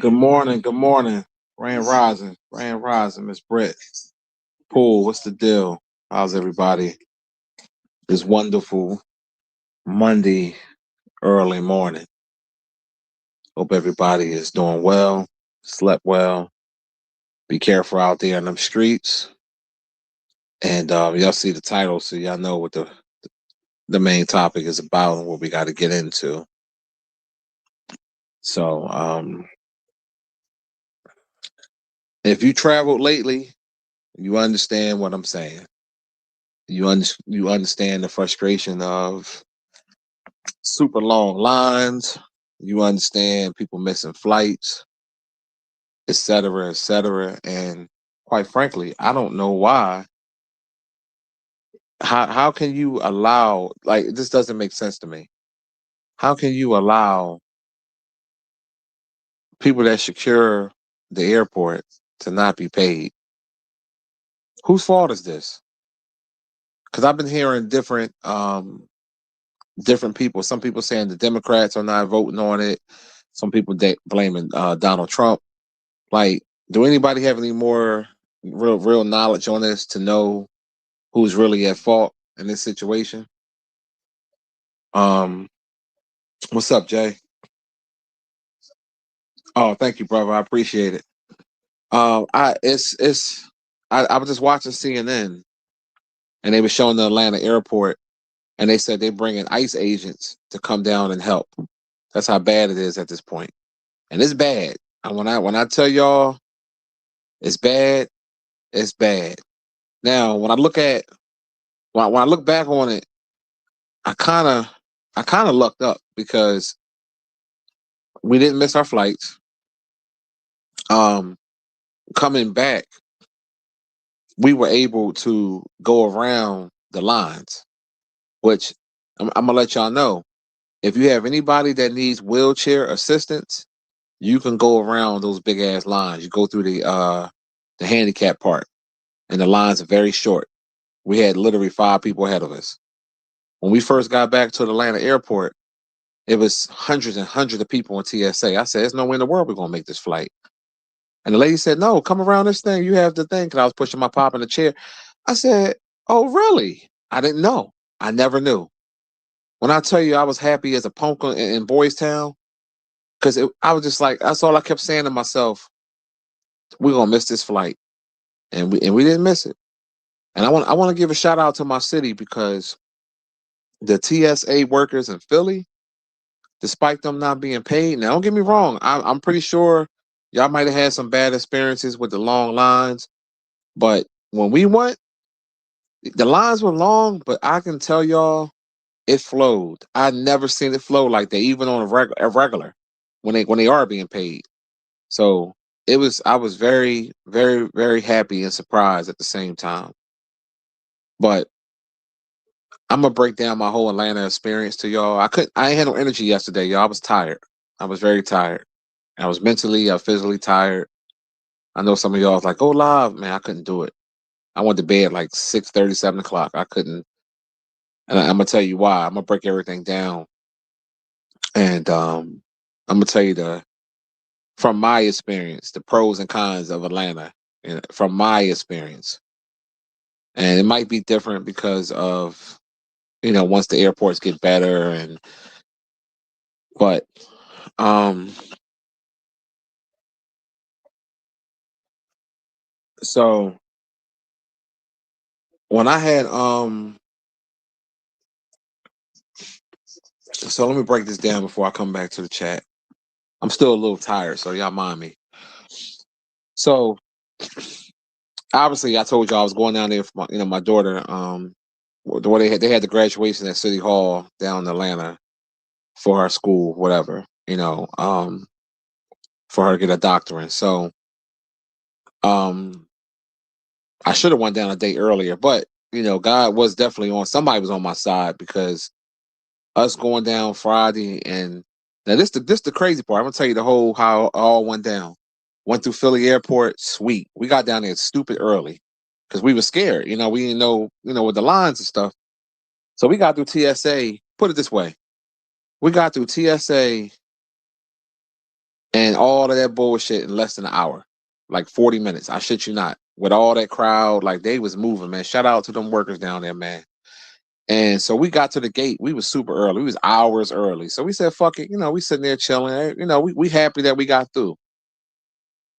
Good morning. Good morning. Rain rising, Miss Britt. Pool, what's the deal? How's everybody? This wonderful Monday early morning. Hope everybody is doing well, slept well. Be careful out there in them streets. And y'all see the title, so y'all know what the main topic is about and what we got to get into. So, if you traveled lately, you understand what I'm saying. You understand the frustration of super long lines. You understand people missing flights, et cetera, et cetera. And quite frankly, I don't know why. How can you allow, like, this doesn't make sense to me. How can you allow people that secure the airport to not be paid? Whose fault is this? Because I've been hearing different people. Some people saying the Democrats are not voting on it. Some people blaming Donald Trump. Like, do anybody have any more real knowledge on this to know who's really at fault in this situation? Um, what's up, Jay? Oh, thank you, brother. I appreciate it. I was just watching CNN and they were showing the Atlanta airport and they said they're bringing ICE agents to come down and help. That's how bad it is at this point, and it's bad. And when I tell y'all it's bad, it's bad. Now, when I look back on it, I kind of I kind of lucked up because we didn't miss our flights. Um, Coming back, we were able to go around the lines, which I'm gonna let y'all know. If you have anybody that needs wheelchair assistance, you can go around those big ass lines. You go through the handicap part, and the lines are very short. We had literally 5 people ahead of us. When we first got back to the Atlanta airport, it was hundreds and hundreds of people on TSA. I said, "There's no way in the world we're gonna make this flight." And the lady said, "No, come around this thing. You have the thing." Because I was pushing my pop in the chair. I said, "Oh, really?" I didn't know. I never knew. When I tell you I was happy as a punk in Boys Town, because I was just like, that's all I kept saying to myself. We're gonna miss this flight, and we didn't miss it. And I want to give a shout out to my city because the TSA workers in Philly, despite them not being paid. Now, don't get me wrong. I'm pretty sure y'all might have had some bad experiences with the long lines, but when we went, the lines were long, but I can tell y'all it flowed. I never seen it flow like that, even on a regular when they are being paid. So it was. I was very, very, very happy and surprised at the same time. But I'm gonna break down my whole Atlanta experience to y'all. I ain't had no energy yesterday, y'all. I was tired. I was very tired. I was mentally, physically tired. I know some of y'all was like, "Oh, live, man." I couldn't do it. I went to bed like 6:30, 7 o'clock. I couldn't, and I'm gonna tell you why. I'm gonna break everything down, and I'm gonna tell you from my experience, the pros and cons of Atlanta, and from my experience, and it might be different because of once the airports get better, but um, so when I had so let me break this down before I come back to the chat. I'm still a little tired, so y'all mind me. So obviously, I told you I was going down there for my daughter. The way they had the graduation at City Hall down in Atlanta for her school, whatever. For her to get a doctorate. So um, I should have went down a day earlier, but God was definitely on. Somebody was on my side because us going down Friday, and now this the crazy part. I'm gonna tell you the whole how it all went down. Went through Philly Airport, sweet. We got down there stupid early because we were scared. We didn't know with the lines and stuff. So we got through TSA. Put it this way, we got through TSA And all of that bullshit in less than an hour. Like 40 minutes. I shit you not. With all that crowd, like they was moving, man. Shout out to them workers down there, man. And so we got to the gate. We was super early. We was hours early. So we said, fuck it. We sitting there chilling. We happy that we got through.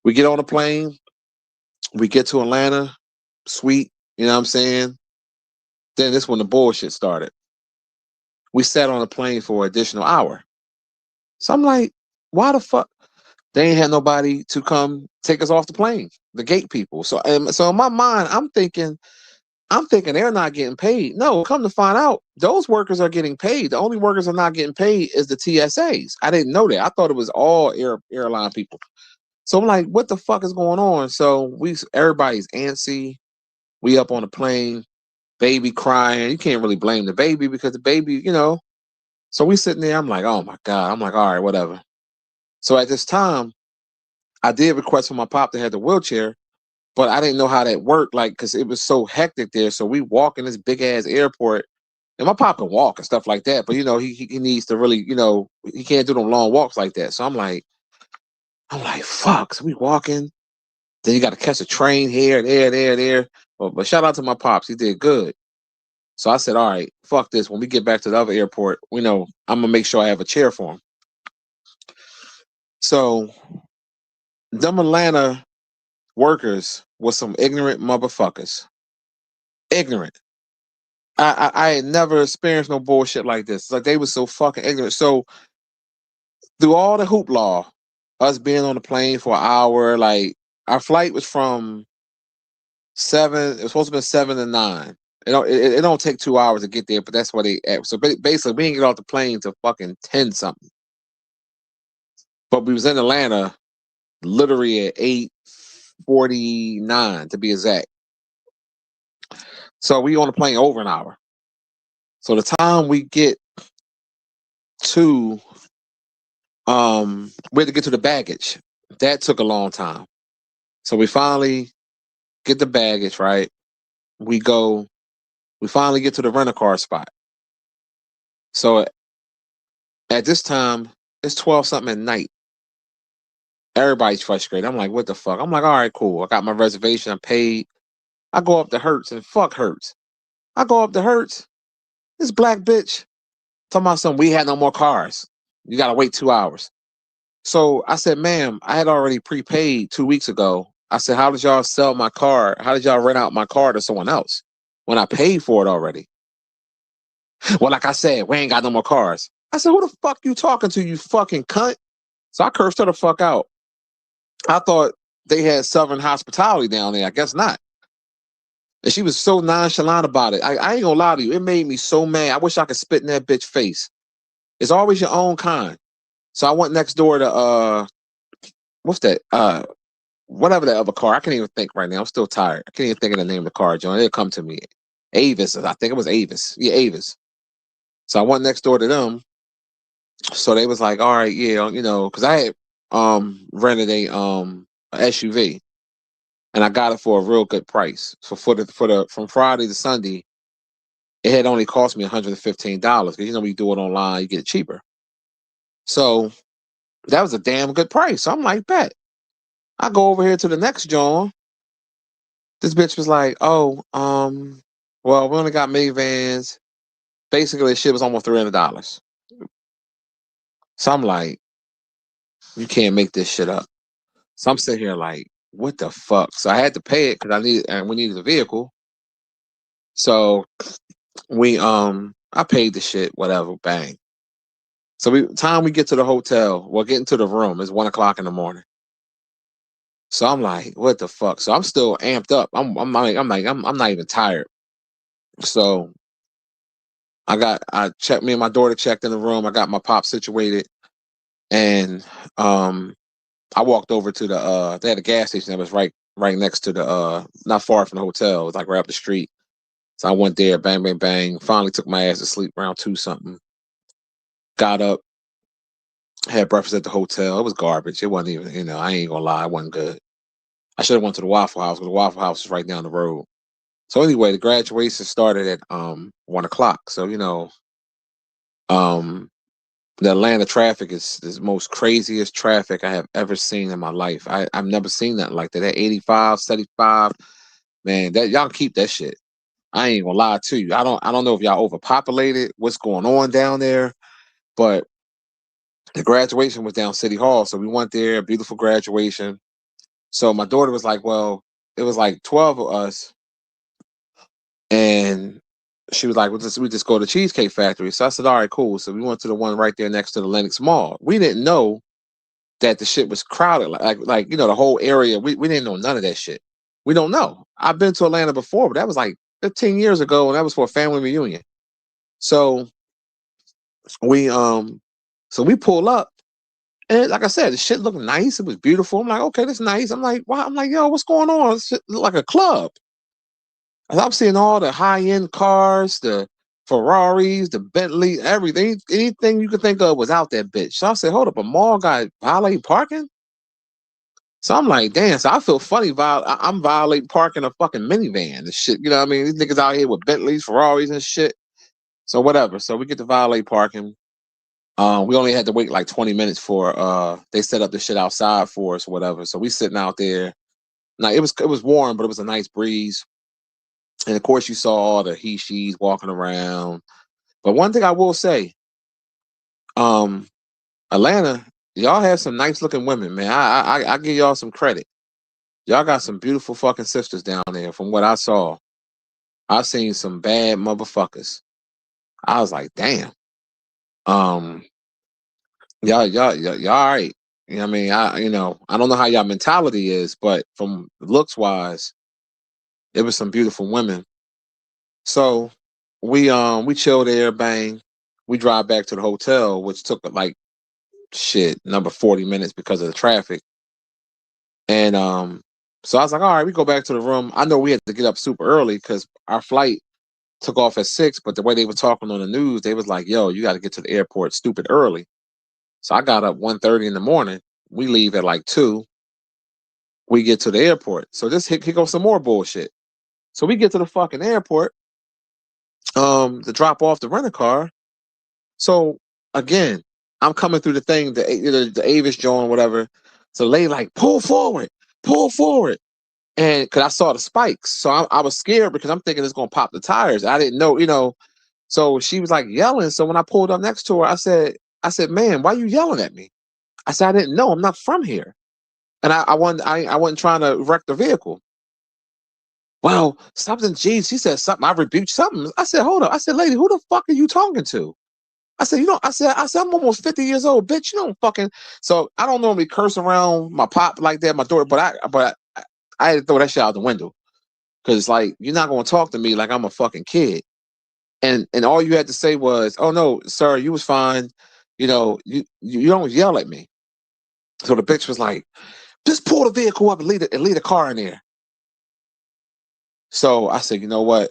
We get on the plane. We get to Atlanta. Sweet. You know what I'm saying? Then this when the bullshit started. We sat on the plane for an additional hour. So I'm like, why the fuck? They ain't had nobody to come take us off the plane, the gate people. So in my mind, I'm thinking they're not getting paid. No, come to find out, those workers are getting paid. The only workers are not getting paid is the TSAs. I didn't know that. I thought it was all airline people. So I'm like, what the fuck is going on? So everybody's antsy. We up on the plane, baby crying. You can't really blame the baby because the baby. So we sitting there. I'm like, oh my God. I'm like, all right, whatever. So at this time, I did request for my pop to have the wheelchair, but I didn't know how that worked, like, because it was so hectic there. So we walk in this big ass airport, and my pop can walk and stuff like that, but he needs to really, he can't do them long walks like that. So I'm like, fuck. So we walking. Then you got to catch a train here, there. But shout out to my pops, he did good. So I said, all right, fuck this. When we get back to the other airport, I'm gonna make sure I have a chair for him. So them Atlanta workers was some ignorant motherfuckers. Ignorant. I had never experienced no bullshit like this. Like they was so fucking ignorant. So through all the hoopla, us being on the plane for an hour, like our flight was from 7. It was supposed to be 7 to 9. It don't take 2 hours to get there, but that's what they. So basically, we didn't get off the plane till fucking 10 something. But we was in Atlanta, literally at 8:49 to be exact. So we on the plane over an hour. So the time we get to we had to get to the baggage. That took a long time. So we finally get the baggage, right? We finally get to the rent-a-car spot. So at this time, it's 12 something at night. Everybody's frustrated. I'm like, what the fuck? I'm like, all right, cool. I got my reservation. I paid. I go up to Hertz and fuck Hertz. I go up to Hertz. This black bitch talking about something. We had no more cars. You got to wait 2 hours. So I said, ma'am, I had already prepaid 2 weeks ago. I said, how did y'all sell my car? How did y'all rent out my car to someone else when I paid for it already? Well, like I said, we ain't got no more cars. I said, who the fuck you talking to, you fucking cunt? So I cursed her the fuck out. I thought they had Southern hospitality down there. I guess not. And she was so nonchalant about it. I ain't gonna lie to you. It made me so mad. I wish I could spit in that bitch face. It's always your own kind. So I went next door to what's that? Whatever that other car. I can't even think right now. I'm still tired. I can't even think of the name of the car, John. It'll come to me. Avis. I think it was Avis. Yeah, Avis. So I went next door to them. So they was like, all right, yeah, because I had rented a SUV and I got it for a real good price. So from Friday to Sunday, it had only cost me $115 because when you do it online, you get it cheaper. So that was a damn good price. So I'm like, bet. I go over here to the next John. This bitch was like, oh, well, we only got minivans. Basically, the shit was almost $300. So I'm like, you can't make this shit up. So I'm sitting here like, what the fuck? So I had to pay it because we needed a vehicle. So I paid the shit, whatever, bang. So time we get to the hotel, well, getting to the room is 1:00 in the morning. So I'm like, what the fuck? So I'm still amped up. I'm not even tired. So me and my daughter checked in the room. I got my pop situated, and I walked over to they had a gas station that was right next to not far from the hotel. It was like right up the street. So I went there, bang, bang, bang. Finally took my ass to sleep around 2 something. Got up, had breakfast at the hotel. It was garbage. It wasn't even, I ain't gonna lie, it wasn't good. I should have went to the Waffle House because the Waffle House is right down the road. So anyway, the graduation started at 1:00. So, The Atlanta traffic is the most craziest traffic I have ever seen in my life. I've never seen that like that. That 85, 75, man, that y'all keep that shit. I ain't gonna lie to you. I don't know if y'all overpopulated, what's going on down there, but the graduation was down City Hall. So we went there, beautiful graduation. So my daughter was like, well, it was like 12 of us, and she was like, well, we just go to Cheesecake Factory. So I said, all right, cool. So we went to the one right there next to the Lenox Mall. We didn't know that the shit was crowded, like the whole area. We didn't know none of that shit. We don't know. I've been to Atlanta before, but that was like 15 years ago, and that was for a family reunion. So we so we pull up, and like I said, the shit looked nice. It was beautiful. I'm like, okay, that's nice. I'm like, wow. I'm like, yo, what's going on? This shit look like a club. I'm seeing all the high end cars, the Ferraris, the Bentley, everything, anything you could think of was out that bitch. So I said, hold up, a mall got valet parking? So I'm like, damn. So I feel funny. I'm violating parking a fucking minivan and shit. You know what I mean? These niggas out here with Bentleys, Ferraris, and shit. So whatever. So we get to valet parking. We only had to wait like 20 minutes for they set up the shit outside for us, or whatever. So we sitting out there. Now it was warm, but it was a nice breeze. And of course, you saw all the he she's walking around. But one thing I will say, um, Atlanta, y'all have some nice looking women, man. I give y'all some credit. Y'all got some beautiful fucking sisters down there. From what I saw, I seen some bad motherfuckers. I was like, damn. Um, y'all all right. You know what I mean? I don't know how y'all mentality is, but from looks wise, it was some beautiful women. So we chill there, bang. We drive back to the hotel, which took like shit, number 40 minutes because of the traffic. And so I was like, all right, we go back to the room. I know we had to get up super early because our flight took off at 6, but the way they were talking on the news, they was like, yo, you got to get to the airport stupid early. So I got up 1:30 in the morning. We leave at like 2. We get to the airport. So this here goes some more bullshit. So we get to the fucking airport to drop off the rental car. So again, I'm coming through the thing, the Avis joint, whatever. So the lady like, pull forward, pull forward. And because I saw the spikes. So I was scared because I'm thinking it's going to pop the tires. I didn't know. So she was like yelling. So when I pulled up next to her, I said, man, why are you yelling at me? I said, I didn't know. I'm not from here. And I wasn't trying to wreck the vehicle. Well, something, geez, she said something. I rebuked something. I said, hold up. I said, lady, who the fuck are you talking to? I said, I said, I'm almost 50 years old, bitch. You don't fucking. So I don't normally curse around my pop like that, my daughter, but I had to throw that shit out the window. Cause like, you're not gonna talk to me like I'm a fucking kid. And all you had to say was, oh no, sir, you was fine. You don't yell at me. So the bitch was like, just pull the vehicle up and leave the car in there. So I said, you know what?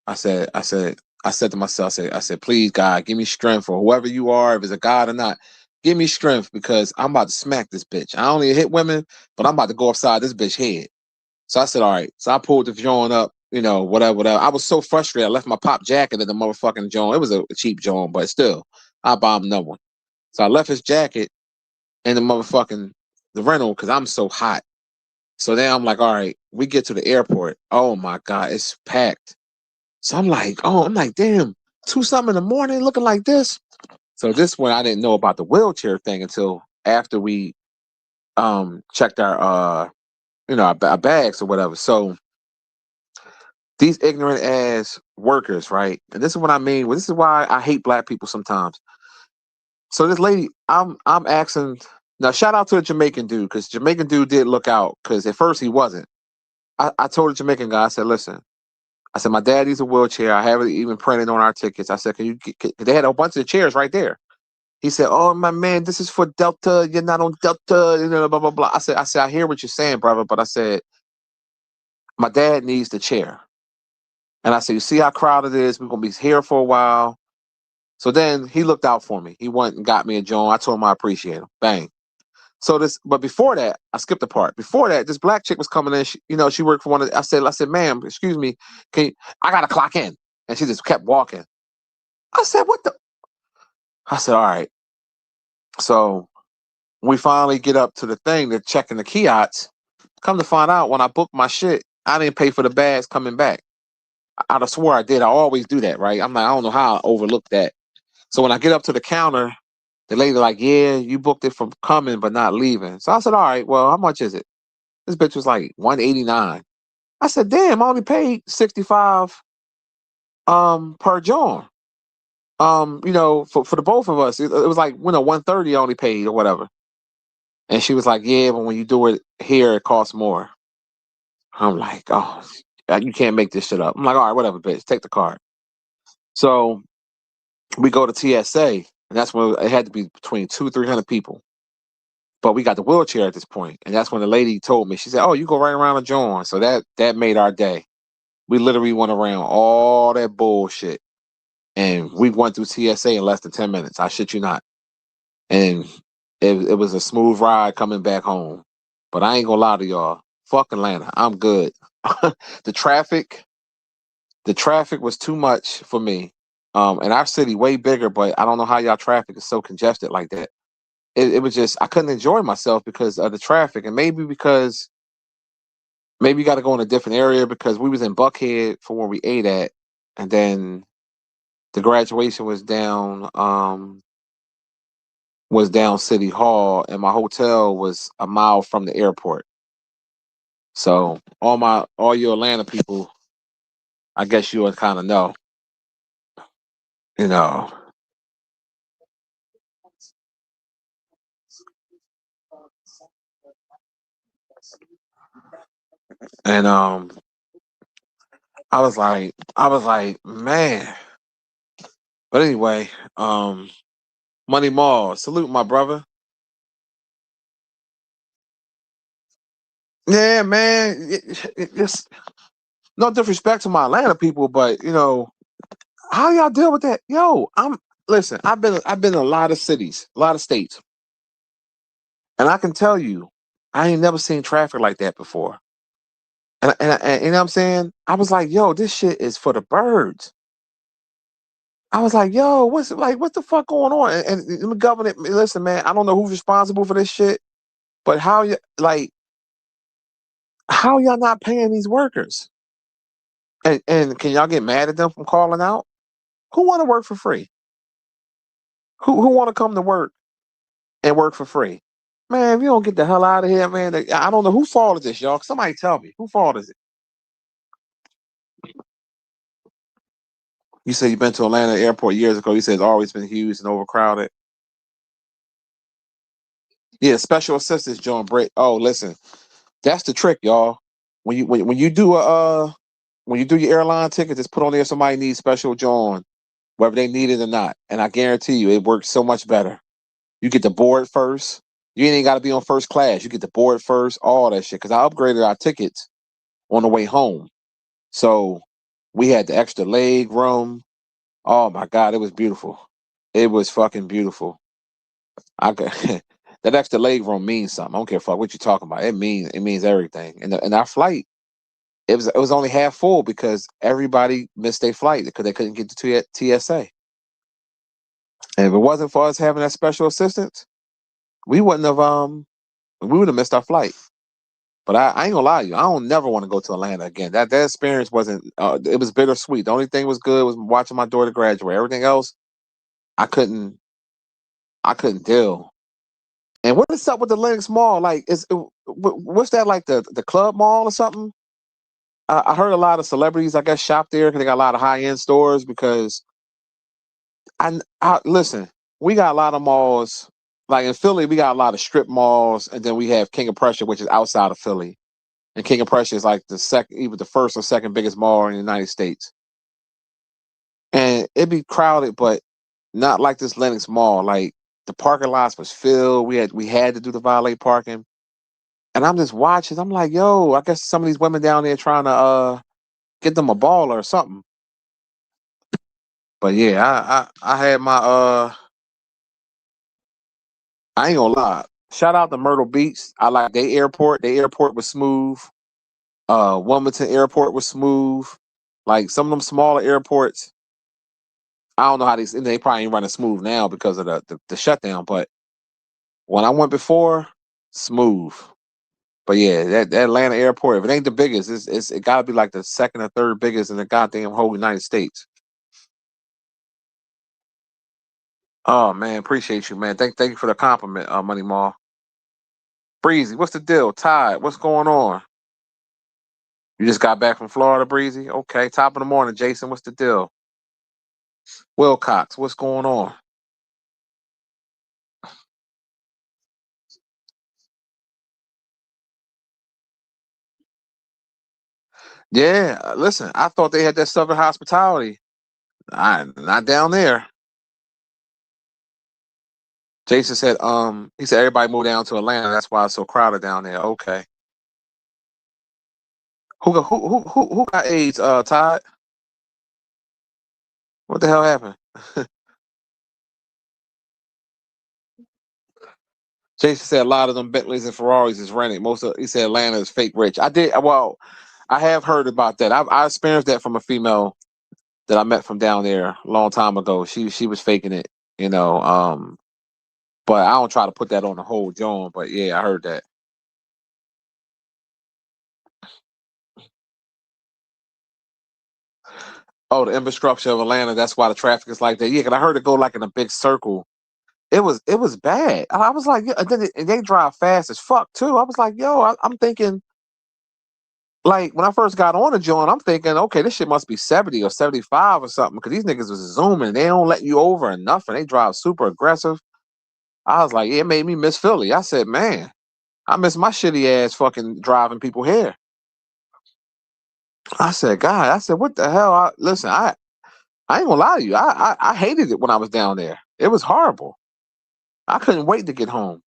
I said to myself, I said, please, God, give me strength, or whoever you are, if it's a God or not, give me strength because I'm about to smack this bitch. I only hit women, but I'm about to go upside this bitch head. So I said, all right. So I pulled the joint up, whatever. I was so frustrated. I left my pop jacket in the motherfucking joint. It was a cheap joint, but still, I bombed another one. So I left his jacket in the rental because I'm so hot. So then I'm like, all right, we get to the airport. Oh my God, it's packed. So I'm like, damn, 2 something in the morning looking like this. So this one I didn't know about the wheelchair thing until after we checked our bags or whatever. So these ignorant ass workers, right? And this is what I mean. Well, this is why I hate black people sometimes. So this lady, I'm asking now. Shout out to the Jamaican dude because Jamaican dude did look out because at first he wasn't. I told the Jamaican guy, I said, listen, I said my dad needs a wheelchair. I have it even printed on our tickets. I said, they had a bunch of chairs right there. He said, oh my man, this is for Delta. You're not on Delta. Blah blah blah. I said, I hear what you're saying, brother, but I said my dad needs the chair. And I said, you see how crowded it is? We're gonna be here for a while. So then he looked out for me. He went and got me a joint. I told him I appreciate him. Bang. But before that, I skipped a part. Before that, this black chick was coming in. She worked for one of the, I said, ma'am, excuse me, I gotta clock in. And she just kept walking. I said, what the? I said, all right. So we finally get up to the thing to check in the kiosks. Come to find out, when I booked my shit, I didn't pay for the bags coming back. I'd have swore I did. I always do that, right? I'm like, I don't know how I overlooked that. So when I get up to the counter, the lady like, yeah, you booked it for coming but not leaving. So I said, all right, well, how much is it? This bitch was like $189. I said, damn, I only paid 65 per John. For the both of us. It was like 130 I only paid or whatever. And she was like, yeah, but when you do it here, it costs more. I'm like, oh, you can't make this shit up. I'm like, all right, whatever, bitch, take the card. So we go to TSA, and that's when it had to be between 200-300 people. But we got the wheelchair at this point, and that's when the lady told me. She said, "Oh, you go right around the joint." So that made our day. We literally went around all that bullshit, and we went through TSA in less than 10 minutes. I shit you not. And it was a smooth ride coming back home. But I ain't gonna lie to y'all. Fuck Atlanta. I'm good. the traffic, the traffic was too much for me. And our city way bigger, but I don't know how y'all traffic is so congested like that. It was just I couldn't enjoy myself because of the traffic, and maybe you got to go in a different area because we was in Buckhead for where we ate at, and then the graduation was down City Hall, and my hotel was a mile from the airport. So all you Atlanta people, I guess you would kind of know, you know. And I was like, man. But anyway, Money Mall, salute my brother. Yeah, man. It's no disrespect to my Atlanta people, but how y'all deal with that? Yo, listen. I've been in a lot of cities, a lot of states, and I can tell you, I ain't never seen traffic like that before. And you know what I'm saying? I was like, yo, this shit is for the birds. I was like, yo, what the fuck going on? And the government, listen, man, I don't know who's responsible for this shit, but how y'all not paying these workers? And can y'all get mad at them from calling out? Who want to work for free? Who want to come to work and work for free? Man, if you don't get the hell out of here, man, I don't know who fault is this, y'all. Somebody tell me who fault is it? You said you've been to Atlanta airport years ago. You said it's always been huge and overcrowded. Yeah, special assistance, John Britt. Oh, listen, that's the trick, y'all. When you do your airline ticket, just put on there somebody needs special John, whether they need it or not. And I guarantee you, it works so much better. You get the board first. You ain't got to be on first class. You get the board first, all that shit. Because I upgraded our tickets on the way home. So we had the extra leg room. Oh my God, it was beautiful. It was fucking beautiful. I could, that extra leg room means something. I don't care fuck what you're talking about. It means everything. And our flight, it was only half full because everybody missed their flight because they couldn't get to TSA. And if it wasn't for us having that special assistance, we wouldn't have we would have missed our flight. But I ain't gonna lie to you, I don't never want to go to Atlanta again. That experience wasn't. It was bittersweet. The only thing was good was watching my daughter graduate. Everything else, I couldn't. I couldn't deal. And what is up with the Lenox Mall? Like, what's that like the club mall or something? I heard a lot of celebrities, I guess, shop there because they got a lot of high end stores. Because I listen, we got a lot of malls. Like in Philly, we got a lot of strip malls, and then we have King of Prussia, which is outside of Philly. And King of Prussia is like the second, even the first or second biggest mall in the United States. And it'd be crowded, but not like this Lenox Mall. Like the parking lots was filled. We had to do the valet parking. And I'm just watching. I'm like, yo, I guess some of these women down there trying to get them a ball or something. But yeah, I had my I ain't gonna lie. Shout out to Myrtle Beach. I like their airport. Their airport was smooth. Wilmington Airport was smooth. Like some of them smaller airports, I don't know how they probably ain't running smooth now because of the shutdown. But When I went before, smooth. But yeah, that Atlanta airport, if it ain't the biggest, it gotta be like the second or third biggest in the goddamn whole United States. Oh man, appreciate you, man. Thank you for the compliment, Money Mall. Breezy, what's the deal? Tide, what's going on? You just got back from Florida, Breezy? Okay, top of the morning, Jason. What's the deal? Wilcox, what's going on? Yeah, listen, I thought they had that Southern hospitality. Not down there. Jason said, he said everybody moved down to Atlanta. That's why it's so crowded down there. Okay. Who got AIDS, Todd? What the hell happened? Jason said a lot of them Bentleys and Ferraris is rented. He said Atlanta is fake rich. I have heard about that. I experienced that from a female that I met from down there a long time ago. She was faking it, you know. But I don't try to put that on the whole John. But yeah, I heard that. Oh, the infrastructure of Atlanta. That's why the traffic is like that. Yeah, because I heard it go like in a big circle. It was bad. I was like, yeah, and then and they drive fast as fuck too. I was like, yo, I'm thinking like when I first got on the joint, I'm thinking, okay, this shit must be 70 or 75 or something because these niggas was zooming. They don't let you over or nothing. They drive super aggressive. I was like, yeah, it made me miss Philly. I said, man, I miss my shitty ass fucking driving people here. I said, God, I said, what the hell? Listen, I ain't gonna lie to you. I hated it when I was down there. It was horrible. I couldn't wait to get home.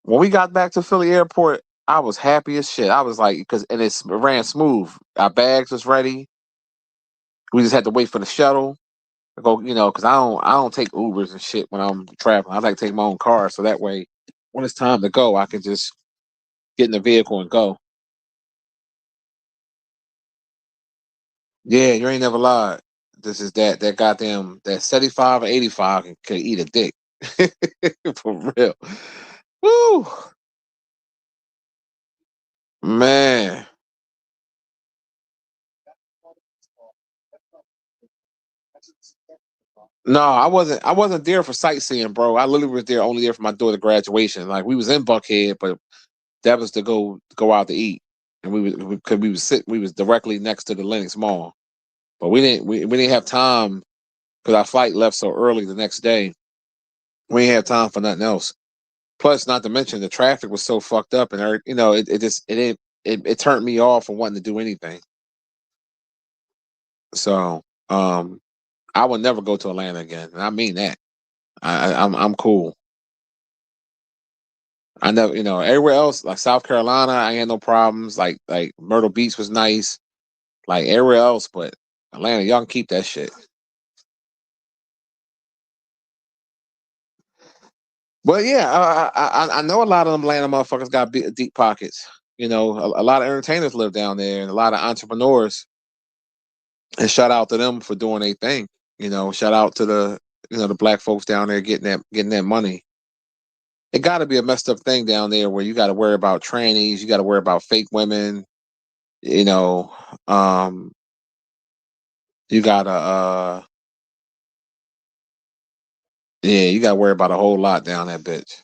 When we got back to Philly airport, I was happy as shit. I was like, it ran smooth. Our bags was ready. We just had to wait for the shuttle to go, because I don't take Ubers and shit when I'm traveling. I like to take my own car so that way when it's time to go, I can just get in the vehicle and go. Yeah, you ain't never lied. This is that goddamn that 75 or 85 can eat a dick. For real. Woo, man. No, I wasn't there for sightseeing, bro. I literally was only there for my daughter's graduation. Like we was in Buckhead, but that was to go out to eat, and we was directly next to the Lenox Mall, but we didn't have time because our flight left so early the next day. We didn't have time for nothing else. Plus, not to mention the traffic was so fucked up, and it just it turned me off from wanting to do anything. So I would never go to Atlanta again, and I mean that. I'm cool. I never, everywhere else like South Carolina, I had no problems. Like Myrtle Beach was nice. Like everywhere else, but Atlanta, y'all can keep that shit. But yeah, I know a lot of them Atlanta motherfuckers got deep pockets. A lot of entertainers live down there, and a lot of entrepreneurs. And shout out to them for doing their thing. Shout out to the black folks down there getting that money. It got to be a messed up thing down there where you got to worry about trannies, you got to worry about fake women. You know, um, you gotta yeah, you gotta worry about a whole lot down that bitch.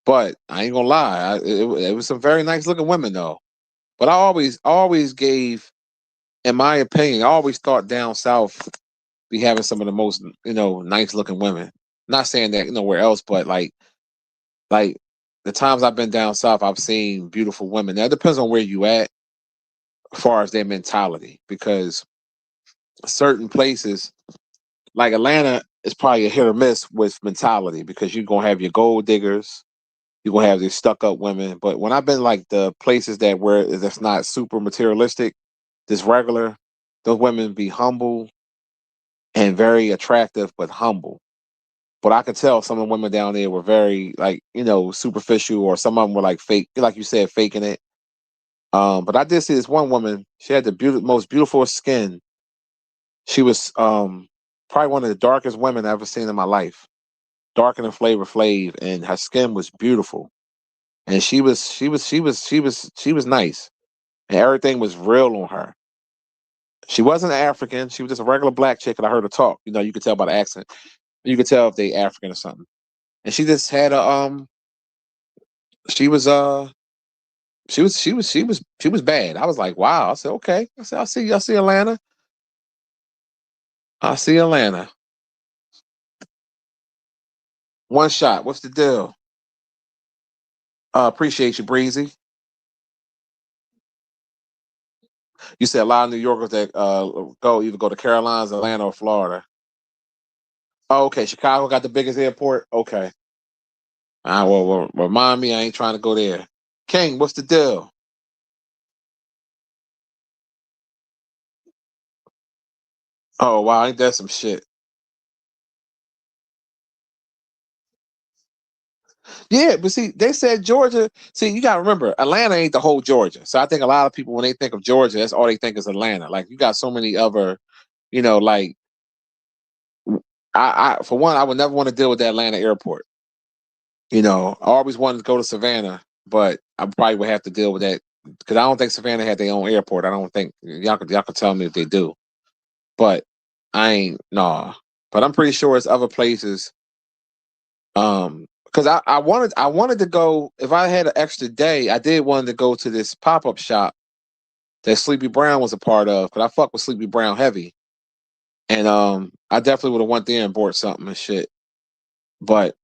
But I ain't gonna lie, it was some very nice looking women though. But I always gave, in my opinion, I always thought down south be having some of the most nice looking women. Not saying that nowhere else, but like the times I've been down south, I've seen beautiful women. Now it depends on where you at, as far as their mentality, because certain places like Atlanta is probably a hit or miss with mentality because you're gonna have your gold diggers, you're gonna have these stuck up women. But when I've been like the places that's not super materialistic, just regular, those women be humble and very attractive but humble. But I could tell some of the women down there were very like, superficial, or some of them were like fake, like you said, faking it. But I did see this one woman, she had the most beautiful skin. She was probably one of the darkest women I've ever seen in my life. darker than Flavor Flav, and her skin was beautiful. And she was nice. And everything was real on her. She wasn't African. She was just a regular black chick, and I heard her talk. You know, you could tell by the accent. You could tell if they African or something. And she just had a she was she was bad. I was like, wow. I said, okay. I said, I see Atlanta. I see Atlanta. One shot. What's the deal? Appreciate you, Breezy. You said a lot of New Yorkers that go to Carolinas, Atlanta, or Florida. Oh, okay. Chicago got the biggest airport. Okay. Well, remind me, I ain't trying to go there. King, what's the deal? Oh wow, ain't that some shit? Yeah, but see, they said Georgia. See, you gotta remember, Atlanta ain't the whole Georgia. So I think a lot of people, when they think of Georgia, that's all they think is Atlanta. Like you got so many other, like I for one, I would never want to deal with the Atlanta airport. I always wanted to go to Savannah, but I probably would have to deal with that because I don't think Savannah had their own airport. I don't think y'all could tell me if they do, but I ain't nah. But I'm pretty sure it's other places. Because I wanted to go if I had an extra day. I did want to go to this pop-up shop that Sleepy Brown was a part of because I fuck with Sleepy Brown heavy, and I definitely would have went there and bought something and shit. But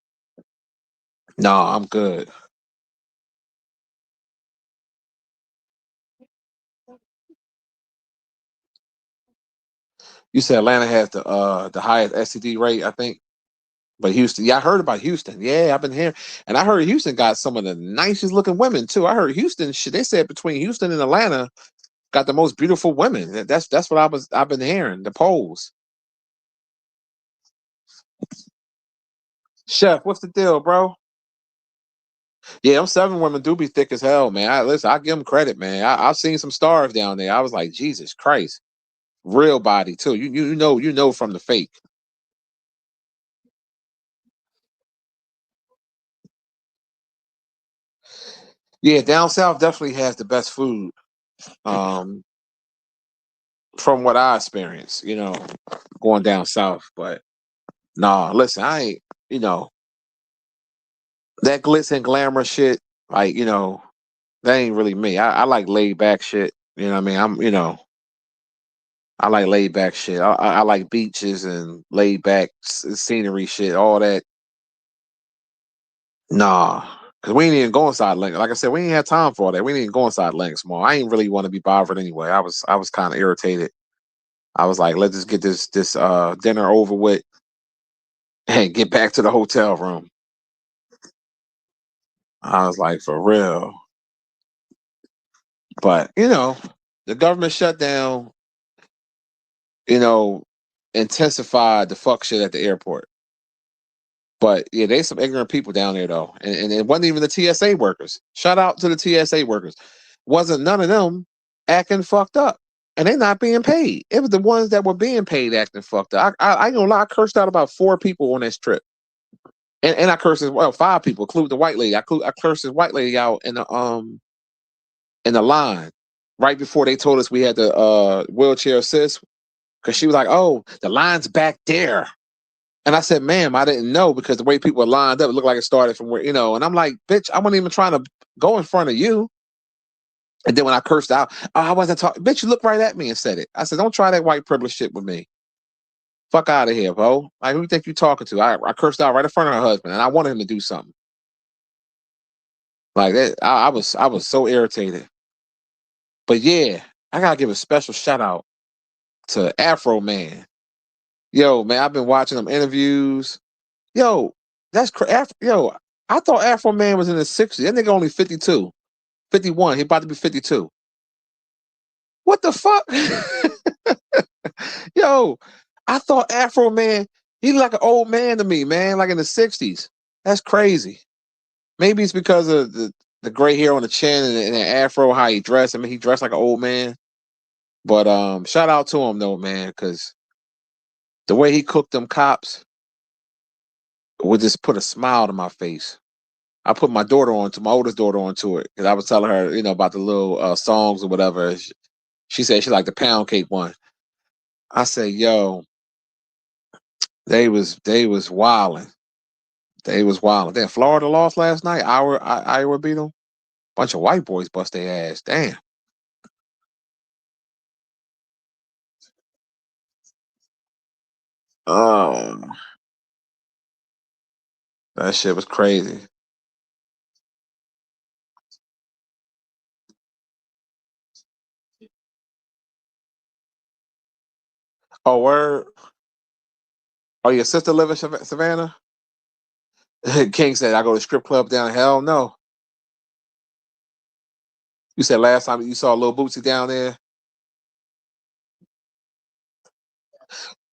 no, I'm good. You said Atlanta has the highest STD rate, I think. But Houston, yeah, I heard about Houston. Yeah, I've been here, and I heard Houston got some of the nicest looking women too. I heard Houston shit. They said between Houston and Atlanta got the most beautiful women. That's what I've been hearing. The polls. Chef, what's the deal, bro? Yeah, them seven women do be thick as hell, man. Listen, I give them credit, man. I've seen some stars down there. I was like, Jesus Christ, real body too. You know from the fake. Yeah, down south definitely has the best food. Um, from what I experienced, going down south. But nah, listen, I ain't, you know, that glitz and glamour shit. Like, that ain't really me. I like laid back shit. You know what I mean? I like laid back shit. I like beaches and laid back scenery shit. All that. Nah, cause we ain't even go inside Links. Like I said, we ain't had time for all that. We ain't even go inside Links more. I ain't really want to be bothered anyway. I was kind of irritated. I was like, let's just get this dinner over with and get back to the hotel room. I was like, for real. But the government shutdown, you know, intensified the fuck shit at the airport. But yeah, they some ignorant people down there though, and it wasn't even the TSA workers. Shout out to the TSA workers. Wasn't none of them acting fucked up, and they not being paid. It was the ones that were being paid acting fucked up. I ain't gonna lie, I cursed out about 4 people on this trip, and I cursed well 5 people, including the white lady. I cursed this white lady out in the line right before they told us we had the wheelchair assist because she was like, "Oh, the line's back there." And I said, ma'am, I didn't know because the way people were lined up, it looked like it started from where. And I'm like, bitch, I wasn't even trying to go in front of you. And then when I cursed out, oh, I wasn't talking. Bitch, you looked right at me and said it. I said, don't try that white privilege shit with me. Fuck out of here, bro. Like, who you think you talking to? I cursed out right in front of her husband and I wanted him to do something. Like that, I was so irritated. But yeah, I gotta give a special shout out to Afro Man. Yo, man, I've been watching them interviews. Yo, that's yo. I thought Afro Man was in his 60s. That nigga only 52, 51. He about to be 52. What the fuck? Yo, I thought Afro Man, he like an old man to me, man, like in the 60s. That's crazy. Maybe it's because of the gray hair on the chin and the afro, how he dressed. I mean, he dressed like an old man. But shout out to him though, man, because the way he cooked them cops would just put a smile to my face. I put my daughter onto my oldest daughter onto it because I was telling her, about the little songs or whatever. She said she liked the pound cake one. I said, "Yo, they was wilding. They was wilding. Then Florida lost last night. Iowa beat them. Bunch of white boys bust their ass. Damn. Oh, that shit was crazy. Oh, word. Oh, your sister live in Savannah? King said, "I go to strip club down. Hell no." You said last time you saw Lil Bootsy down there.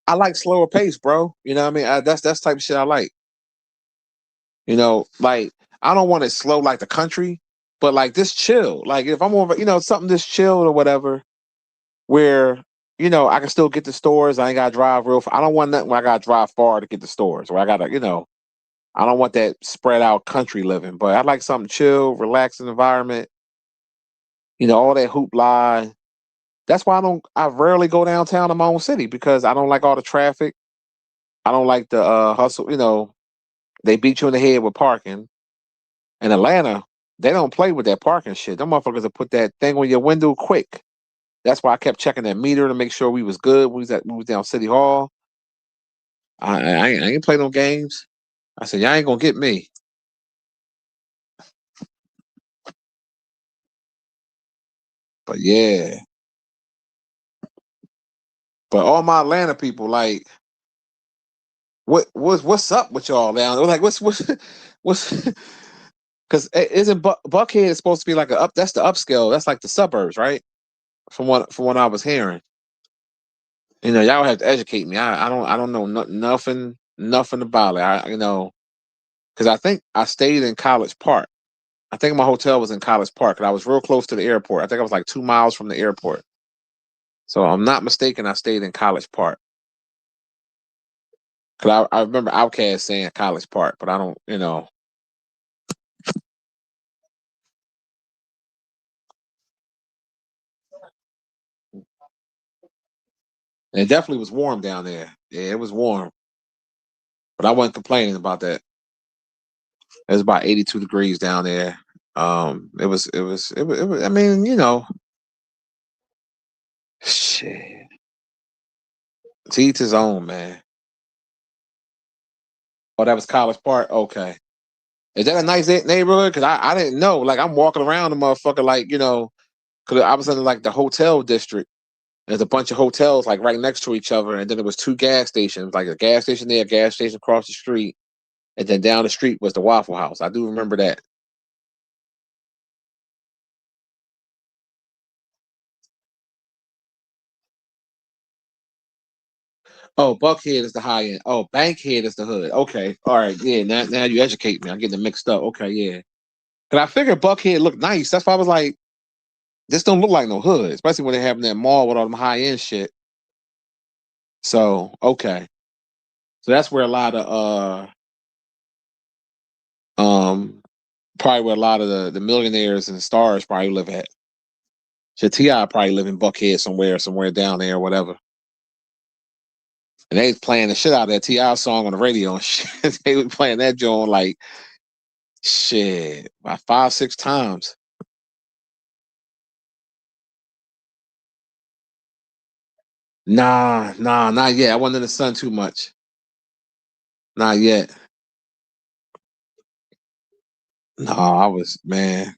I like slower pace, bro. You know what I mean? That's type of shit I like. Like I don't want it slow like the country, but like this chill. Like if I'm over, something this chill or whatever, where I can still get to stores. I ain't gotta drive real far. I don't want nothing where I gotta drive far to get to stores. Where I gotta, I don't want that spread out country living. But I like something chill, relaxing environment. All that hoopla. That's why I rarely go downtown in my own city because I don't like all the traffic. I don't like the hustle. They beat you in the head with parking. In Atlanta, they don't play with that parking shit. Them motherfuckers will put that thing on your window quick. That's why I kept checking that meter to make sure we was good. We was down City Hall. I ain't play no games. I said, y'all ain't gonna get me. But yeah. But all my Atlanta people, like, what's up with y'all down? They're like, what's because isn't Buckhead is supposed to be like a up? That's the upscale. That's like the suburbs, right? From what I was hearing. Y'all have to educate me. I don't know nothing about it. Because I think I stayed in College Park. I think my hotel was in College Park, and I was real close to the airport. I think I was like 2 miles from the airport. So I'm not mistaken. I stayed in College Park. Cause I remember Outkast saying College Park, but I don't. And it definitely was warm down there. Yeah, it was warm, but I wasn't complaining about that. It was about 82 degrees down there. It was. I mean, shit. To each his own, man. Oh, that was College Park. Okay. Is that a nice neighborhood? Because I didn't know. Like I'm walking around the motherfucker, like because I was in like the hotel district. There's a bunch of hotels like right next to each other, and then there was two gas stations, like a gas station there, a gas station across the street, and then down the street was the Waffle House. I do remember that. Oh, Buckhead is the high end. Oh, Bankhead is the hood. Okay, all right, yeah. Now you educate me. I'm getting it mixed up. Okay, yeah. Cause I figured Buckhead looked nice. That's why I was like, this don't look like no hood, especially when they have that mall with all them high end shit. So okay, so that's where a lot of um probably where a lot of the millionaires and stars probably live at. So Ti probably live in Buckhead somewhere down there or whatever. And they playing the shit out of that Ti song on the radio and shit. They were playing that joint like shit about 5, 6 times. Nah, not yet. I wasn't in the sun too much. Not yet. No, I was man.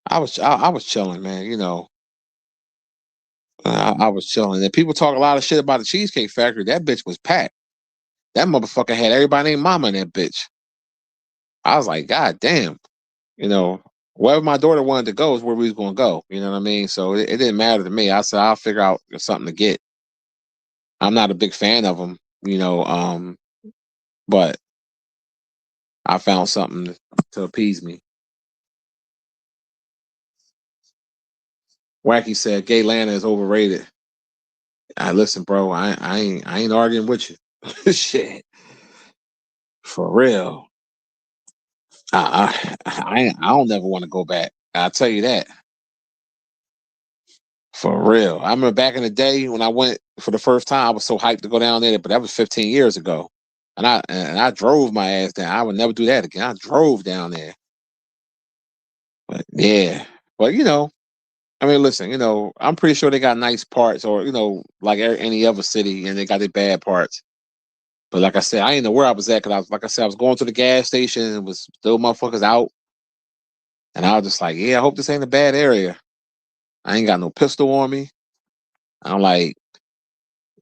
I was chilling, man. I was chilling. And people talk a lot of shit about the Cheesecake Factory. That bitch was packed. That motherfucker had everybody named Mama in that bitch. I was like, God damn. You know, wherever my daughter wanted to go is where we was going to go. You know what I mean? So it didn't matter to me. I said I'll figure out something to get. I'm not a big fan of them, but I found something to appease me. Wacky said Gay Lana is overrated. I listen, bro. I ain't arguing with you. Shit. For real. I don't never want to go back. I'll tell you that. For real. I remember back in the day when I went for the first time, I was so hyped to go down there, but that was 15 years ago. And I drove my ass down. I would never do that again. I drove down there. But yeah. But I mean, listen, I'm pretty sure they got nice parts or, like any other city and they got their bad parts. But like I said, I didn't know where I was at because like I said, I was going to the gas station and it was still motherfuckers out. And I was just like, yeah, I hope this ain't a bad area. I ain't got no pistol on me. I'm like,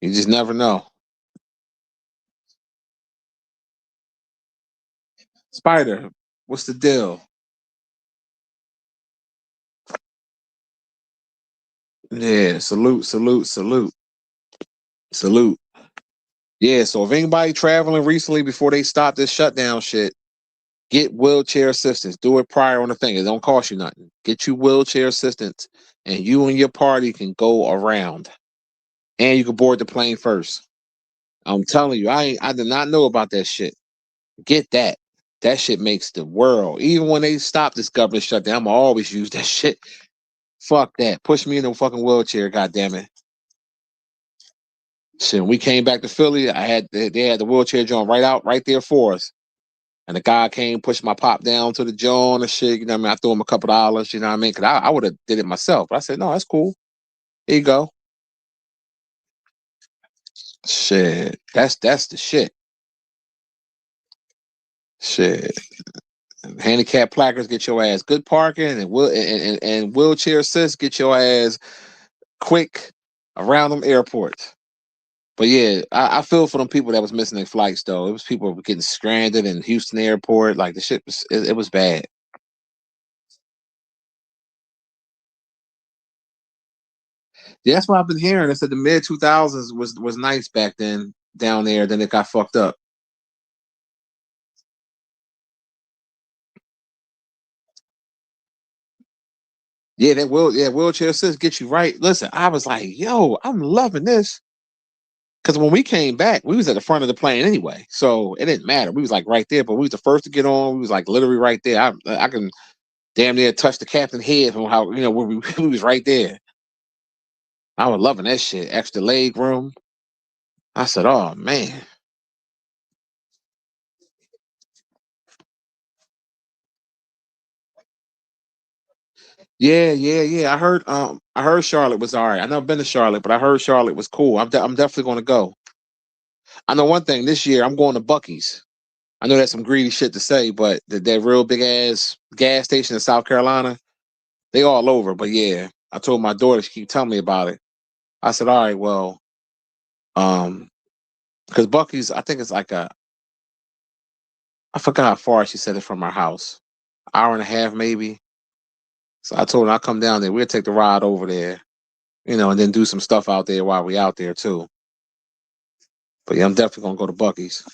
you just never know. Spider, what's the deal? Yeah, salute, salute, salute, salute. Yeah, so if anybody traveling recently before they stop this shutdown shit, get wheelchair assistance. Do it prior on the thing. It don't cost you nothing. Get you wheelchair assistance, and you and your party can go around. And you can board the plane first. I'm telling you, I did not know about that shit. Get that. That shit makes the world. Even when they stop this government shutdown, I'm always use that shit. Fuck that. Push me in the fucking wheelchair, goddamn it. Shit, when we came back to Philly, they had the wheelchair joint right there for us. And the guy came, pushed my pop down to the joint and shit. You know what I mean? I threw him a couple dollars, you know what I mean? Because I would have did it myself. But I said, no, that's cool. Here you go. Shit. That's the shit. Shit. Handicap placards get your ass good parking and wheelchair assist get your ass quick around them airports. But yeah, I feel for them people that was missing their flights though. It was people getting stranded in Houston airport. Like the shit was it was bad. Yeah, that's what I've been hearing. They said the mid 2000s was nice back then down there. Then it got fucked up. Yeah, wheelchair assist get you right. Listen, I was like, yo, I'm loving this. Because when we came back, we was at the front of the plane anyway, so it didn't matter. We was like right there, but we was the first to get on. We was like literally right there. I can damn near touch the captain's head from how where we was right there. I was loving that shit. Extra leg room. I said, oh man, yeah. I heard Charlotte was all right. I never been to Charlotte, but I heard Charlotte was cool. I'm definitely going to go. I know one thing. This year, I'm going to Bucky's. I know that's some greedy shit to say, but that real big ass gas station in South Carolina, they all over. But yeah, I told my daughter, she keep telling me about it. I said, all right, well, um, because Bucky's, I think it's like I forgot how far she said it from our house, hour and a half maybe. So I told her I'll come down there. We'll take the ride over there, and then do some stuff out there while we out there too. But yeah, I'm definitely gonna go to Bucky's.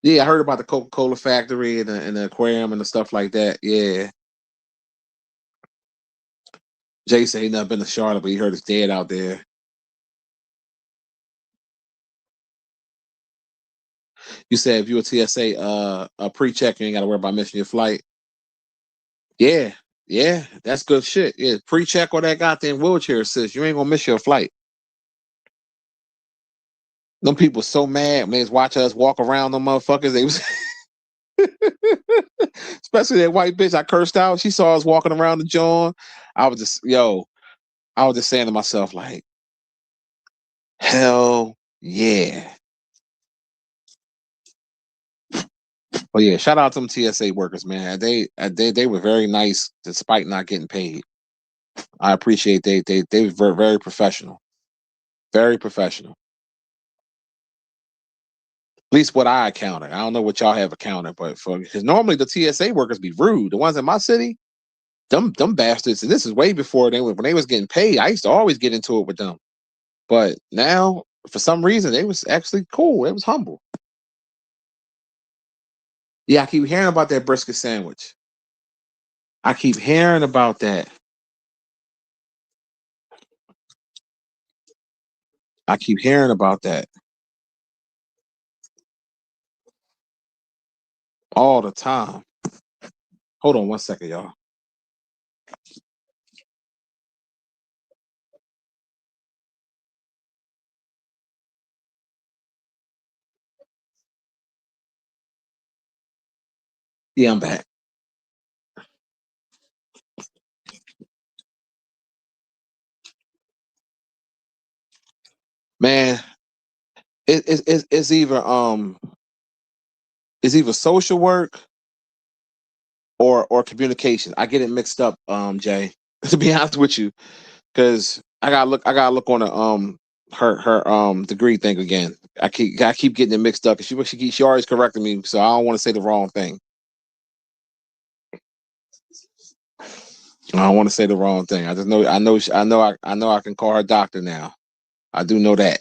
Yeah, I heard about the Coca-Cola factory and the aquarium and the stuff like that. Yeah, Jay said he never been to Charlotte, but he heard it's dead out there. You said if you a TSA a pre-check, you ain't got to worry about missing your flight. Yeah, yeah, that's good shit. Yeah, pre-check or that goddamn wheelchair assist, you ain't gonna miss your flight. Them people so mad when they was watch us walk around them motherfuckers. They was especially that white bitch I cursed out. She saw us walking around the joint. I was just I was just saying to myself like, hell yeah. But yeah, shout out to them TSA workers, man. They were very nice despite not getting paid. I appreciate they were very, very professional. Very professional. At least what I encountered. I don't know what y'all have encountered, but because normally the TSA workers be rude. The ones in my city, them bastards, and this is way before when they was getting paid. I used to always get into it with them. But now, for some reason, they was actually cool. It was humble. Yeah, I keep hearing about that brisket sandwich. I keep hearing about that. I keep hearing about that all the time. Hold on 1 second, y'all. Yeah, I'm back. Man, it's either social work or communication. I get it mixed up, Jay. To be honest with you, because I gotta look on the her degree thing again. I keep getting it mixed up. She always correcting me, so I don't want to say the wrong thing. I don't want to say the wrong thing. I just know I know I can call her doctor now. I do know that.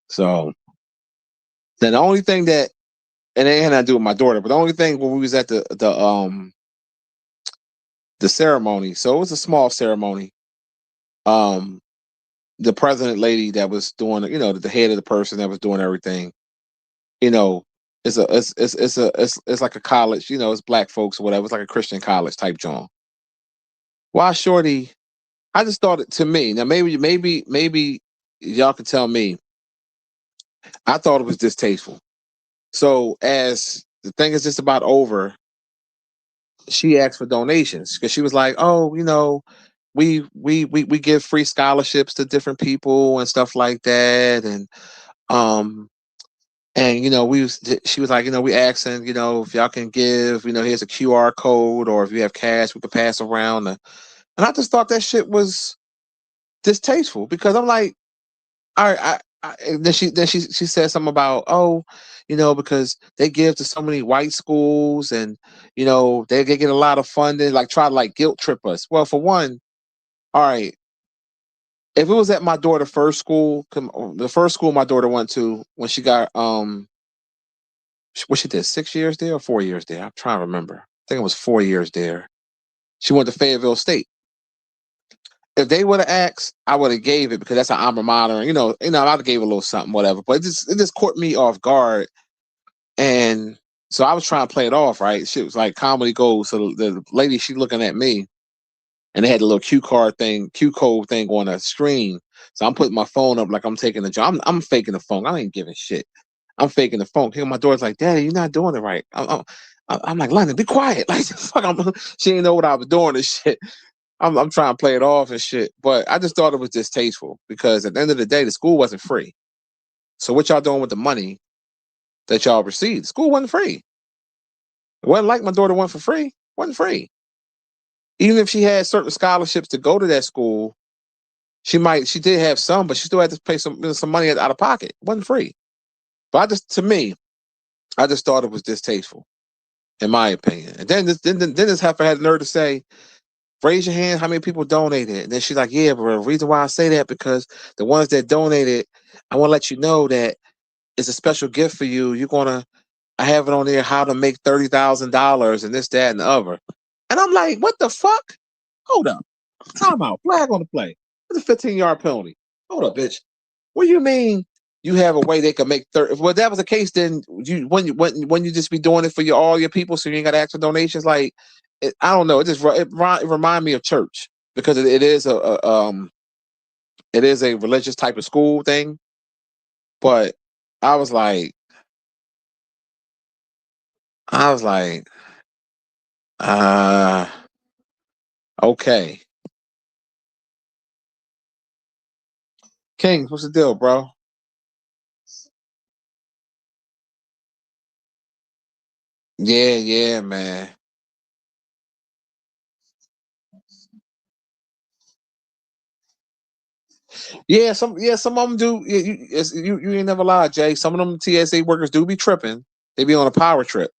So then the only thing that and it had nothing to do with my daughter, but the only thing when we was at the ceremony, so it was a small ceremony. Um, the president lady that was doing, the head of the person that was doing everything, you know, it's like a college, it's black folks or whatever. It's like a Christian college type joint. Why, shorty? I just thought it to me. Now maybe y'all can tell me. I thought it was distasteful. So as the thing is just about over, she asked for donations because she was like, "Oh, we give free scholarships to different people and stuff like that." Um and she was like, we asking, if y'all can give, here's a QR code, or if you have cash we could pass around. And I just thought that shit was distasteful because I'm like, all right, and then she said something about, oh, because they give to so many white schools, and they get a lot of funding, like try to like guilt trip us. Well, for one, all right, if it was at my daughter's first school, the first school my daughter went to when she got what she did 6 years there or 4 years there. I'm trying to remember. I think it was 4 years there. She went to Fayetteville State. If they would have asked, I would have gave it because that's an alma mater. I'd have gave a little something, whatever. But it just caught me off guard, and so I was trying to play it off, right? Shit was like comedy gold. So the lady, she looking at me, and they had a little Q code thing on the screen. So I'm putting my phone up like I'm taking a job. I'm faking the phone. I ain't giving shit. I'm faking the phone. My daughter's like, "Daddy, you're not doing it right." I'm like, "London, be quiet." Like, fuck, she didn't know what I was doing and shit. I'm trying to play it off and shit. But I just thought it was distasteful because at the end of the day, the school wasn't free. So what y'all doing with the money that y'all received? The school wasn't free. It wasn't like my daughter went for free. It wasn't free. Even if she had certain scholarships to go to that school, she did have some, but she still had to pay some money out of pocket. It wasn't free. But to me, I just thought it was distasteful, in my opinion. And then this heifer had the nerve to say, "Raise your hand, how many people donated?" And then she's like, "Yeah, but the reason why I say that because the ones that donated, I want to let you know that it's a special gift for you. I have it on there how to make $30,000 and this, that, and the other." And I'm like, "What the fuck? Hold up, time out, flag on the play. It's a 15-yard penalty. Hold up, bitch. What do you mean?" You have a way they could make 30. If that was the case, then when you just be doing it for all your people, so you ain't got to ask for donations. Like, I don't know. It remind me of church because it is a religious type of school thing. But I was like, I was like, uh, okay, King, what's the deal, bro? Yeah, yeah, man. Some of them do. You ain't never lied, Jay. Some of them TSA workers do be tripping. They be on a power trip.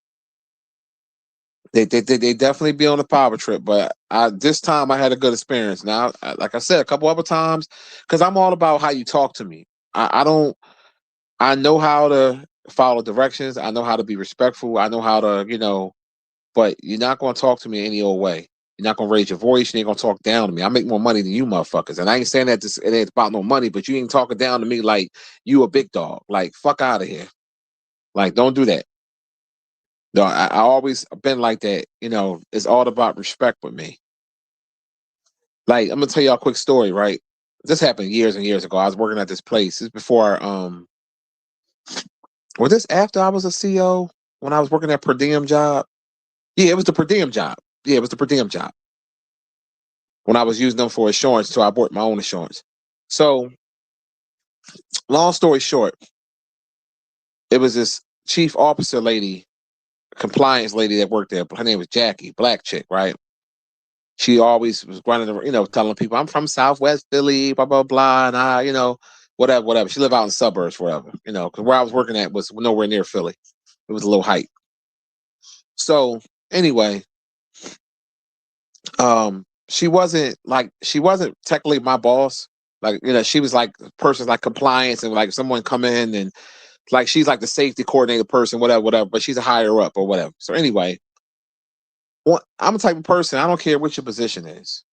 They definitely be on a power trip. But this time I had a good experience. Now, like I said, a couple other times, because I'm all about how you talk to me. I don't. I know how to follow directions. I know how to be respectful. I know how to, but you're not going to talk to me any old way. You're not gonna raise your voice. You ain't gonna talk down to me. I make more money than you motherfuckers. And I ain't saying that it ain't about no money, but you ain't talking down to me like you a big dog. Like, fuck out of here. Like, don't do that. No, I always been like that. It's all about respect with me. Like, I'm gonna tell y'all a quick story, right? This happened years and years ago. I was working at this place. This is before was this after I was a CO when I was working at per diem job? Yeah, it was the per diem job. Yeah, it was the per diem job. When I was using them for insurance, so I bought my own insurance. So, long story short, it was this chief officer lady, compliance lady that worked there. Her name was Jackie, black chick, right? She always was running, telling people, I'm from Southwest Philly, blah, blah, blah. And whatever, whatever. She lived out in the suburbs, whatever, because where I was working at was nowhere near Philly. It was a little height. So anyway, she wasn't technically my boss. Like, she was like persons like compliance and like someone come in and like she's like the safety coordinator person, whatever, whatever, but she's a higher up or whatever. So anyway, I'm the type of person, I don't care what your position is.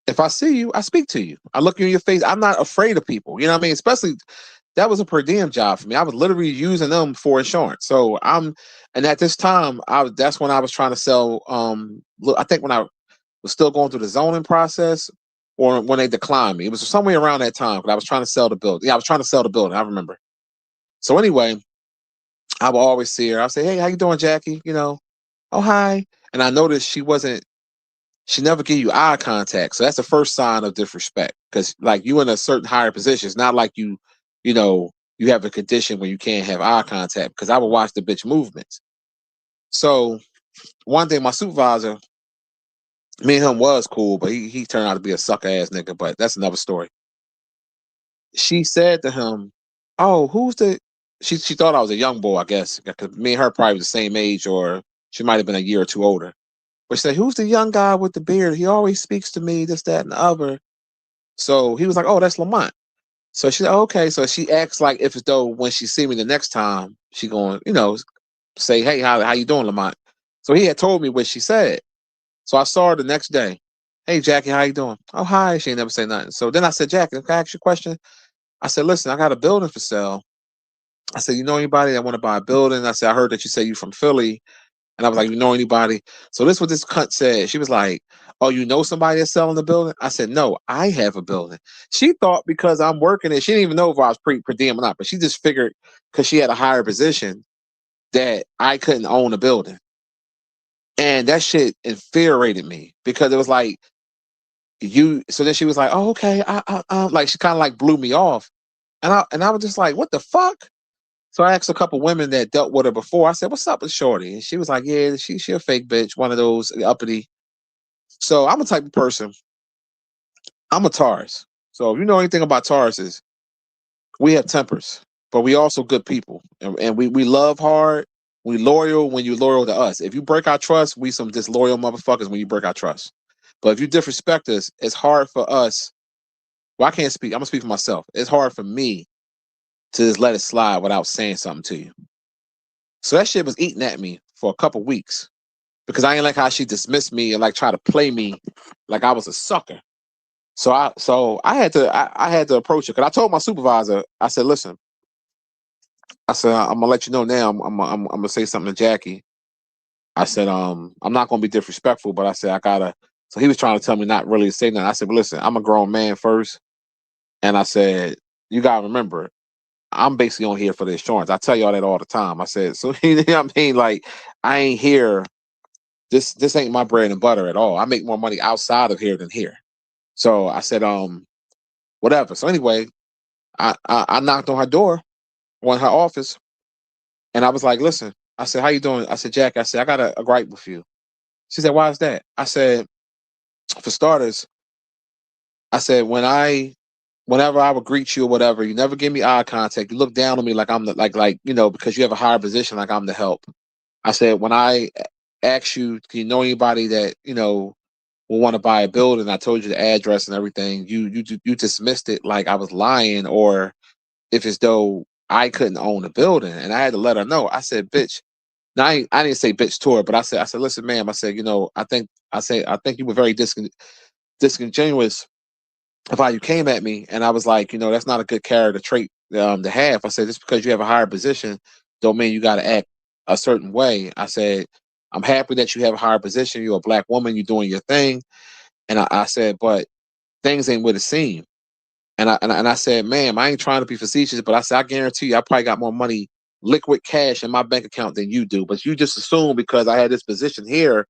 If I see you, I speak to you. I look you in your face. I'm not afraid of people. You know what I mean? Especially that was a per diem job for me. I was literally using them for insurance. So and at this time, that's when I was trying to sell. I think when I was still going through the zoning process, or when they declined me, it was somewhere around that time. But I was trying to sell the building. Yeah, I was trying to sell the building. I remember. So anyway, I would always see her. I'd say, "Hey, how you doing, Jackie?" "Oh, hi." And I noticed she never give you eye contact. So that's the first sign of disrespect. Because like you in a certain higher position, it's not like you have a condition where you can't have eye contact. Because I would watch the bitch movements. So one day my supervisor, me and him was cool, but he turned out to be a sucker ass nigga. But that's another story. She said to him, "Oh, who's the?" She thought I was a young boy, I guess. Because me and her probably the same age, or she might have been a year or two older. But she said, "Who's the young guy with the beard? He always speaks to me, this, that, and the other." So he was like, "Oh, that's Lamont." So she said, oh, "Okay." So she acts like if as though when she see me the next time, she going, say, "Hey, how you doing, Lamont?" So he had told me what she said. So I saw her the next day. "Hey, Jackie, how you doing?" "Oh, hi." She ain't never say nothing. So then I said, "Jackie, can I ask you a question?" I said, "Listen, I got a building for sale." I said, "You know anybody that want to buy a building?" I said, "I heard that you say you from Philly." And I was like, "You know anybody?" So this is what this cunt said. She was like, "Oh, you know somebody that's selling the building?" I said, "No, I have a building." She thought because I'm working it, she didn't even know if I was per diem or not, but she just figured because she had a higher position that I couldn't own a building. And that shit infuriated me because it was like, so then she was like, "Oh, okay." Like she kind of like blew me off. And I was just like, "What the fuck?" So I asked a couple women that dealt with her before. I said, "What's up with Shorty?" And she was like, "Yeah, she a fake bitch, one of those uppity." So I'm a type of person. I'm a Taurus. So if you know anything about Tauruses, we have tempers, but we also good people, and we love hard. We loyal when you loyal to us. If you break our trust, we some disloyal motherfuckers when you break our trust. But if you disrespect us, it's hard for us. Well, I can't speak. I'm gonna speak for myself. It's hard for me to just let it slide without saying something to you. So that shit was eating at me for a couple weeks because I ain't like how she dismissed me and like try to play me like I was a sucker. So I had to approach her because I told my supervisor, I said, "Listen," I said, "I'm gonna let you know now. I'm gonna say something to Jackie." I said, "I'm not gonna be disrespectful, but I said I gotta." So he was trying to tell me not really to say nothing. I said, "But listen, I'm a grown man first, and I said you gotta remember, I'm basically on here for the insurance. I tell y'all that all the time." I said, "So you know what I mean? Like I ain't here. This ain't my bread and butter at all. I make more money outside of here than here." So I said, whatever. So anyway, I knocked on her door, or in her office, and I was like, "Listen," I said, "How you doing?" I said, "Jack," I said, "I got a gripe with you." She said, "Why is that?" I said, "For starters," I said, whenever I would greet you or whatever, you never give me eye contact. You look down on me like I'm the because you have a higher position, like I'm the help. I said, when I asked you, "Do you know anybody that will want to buy a building?" I told you the address and everything. You dismissed it like I was lying, or if it's though I couldn't own a building. And I had to let her know. I said, "Bitch, Now I didn't say bitch to her, but I said, listen, ma'am, I said, I think you were very disingenuous of how you came at me, and I was like, that's not a good character trait to have. I said, just because you have a higher position, don't mean you got to act a certain way. I said, I'm happy that you have a higher position. You're a black woman. You're doing your thing, and I said, but things ain't what it seems. And I said, ma'am, I ain't trying to be facetious, but I said, I guarantee you, I probably got more money, liquid cash in my bank account than you do. But you just assume because I had this position here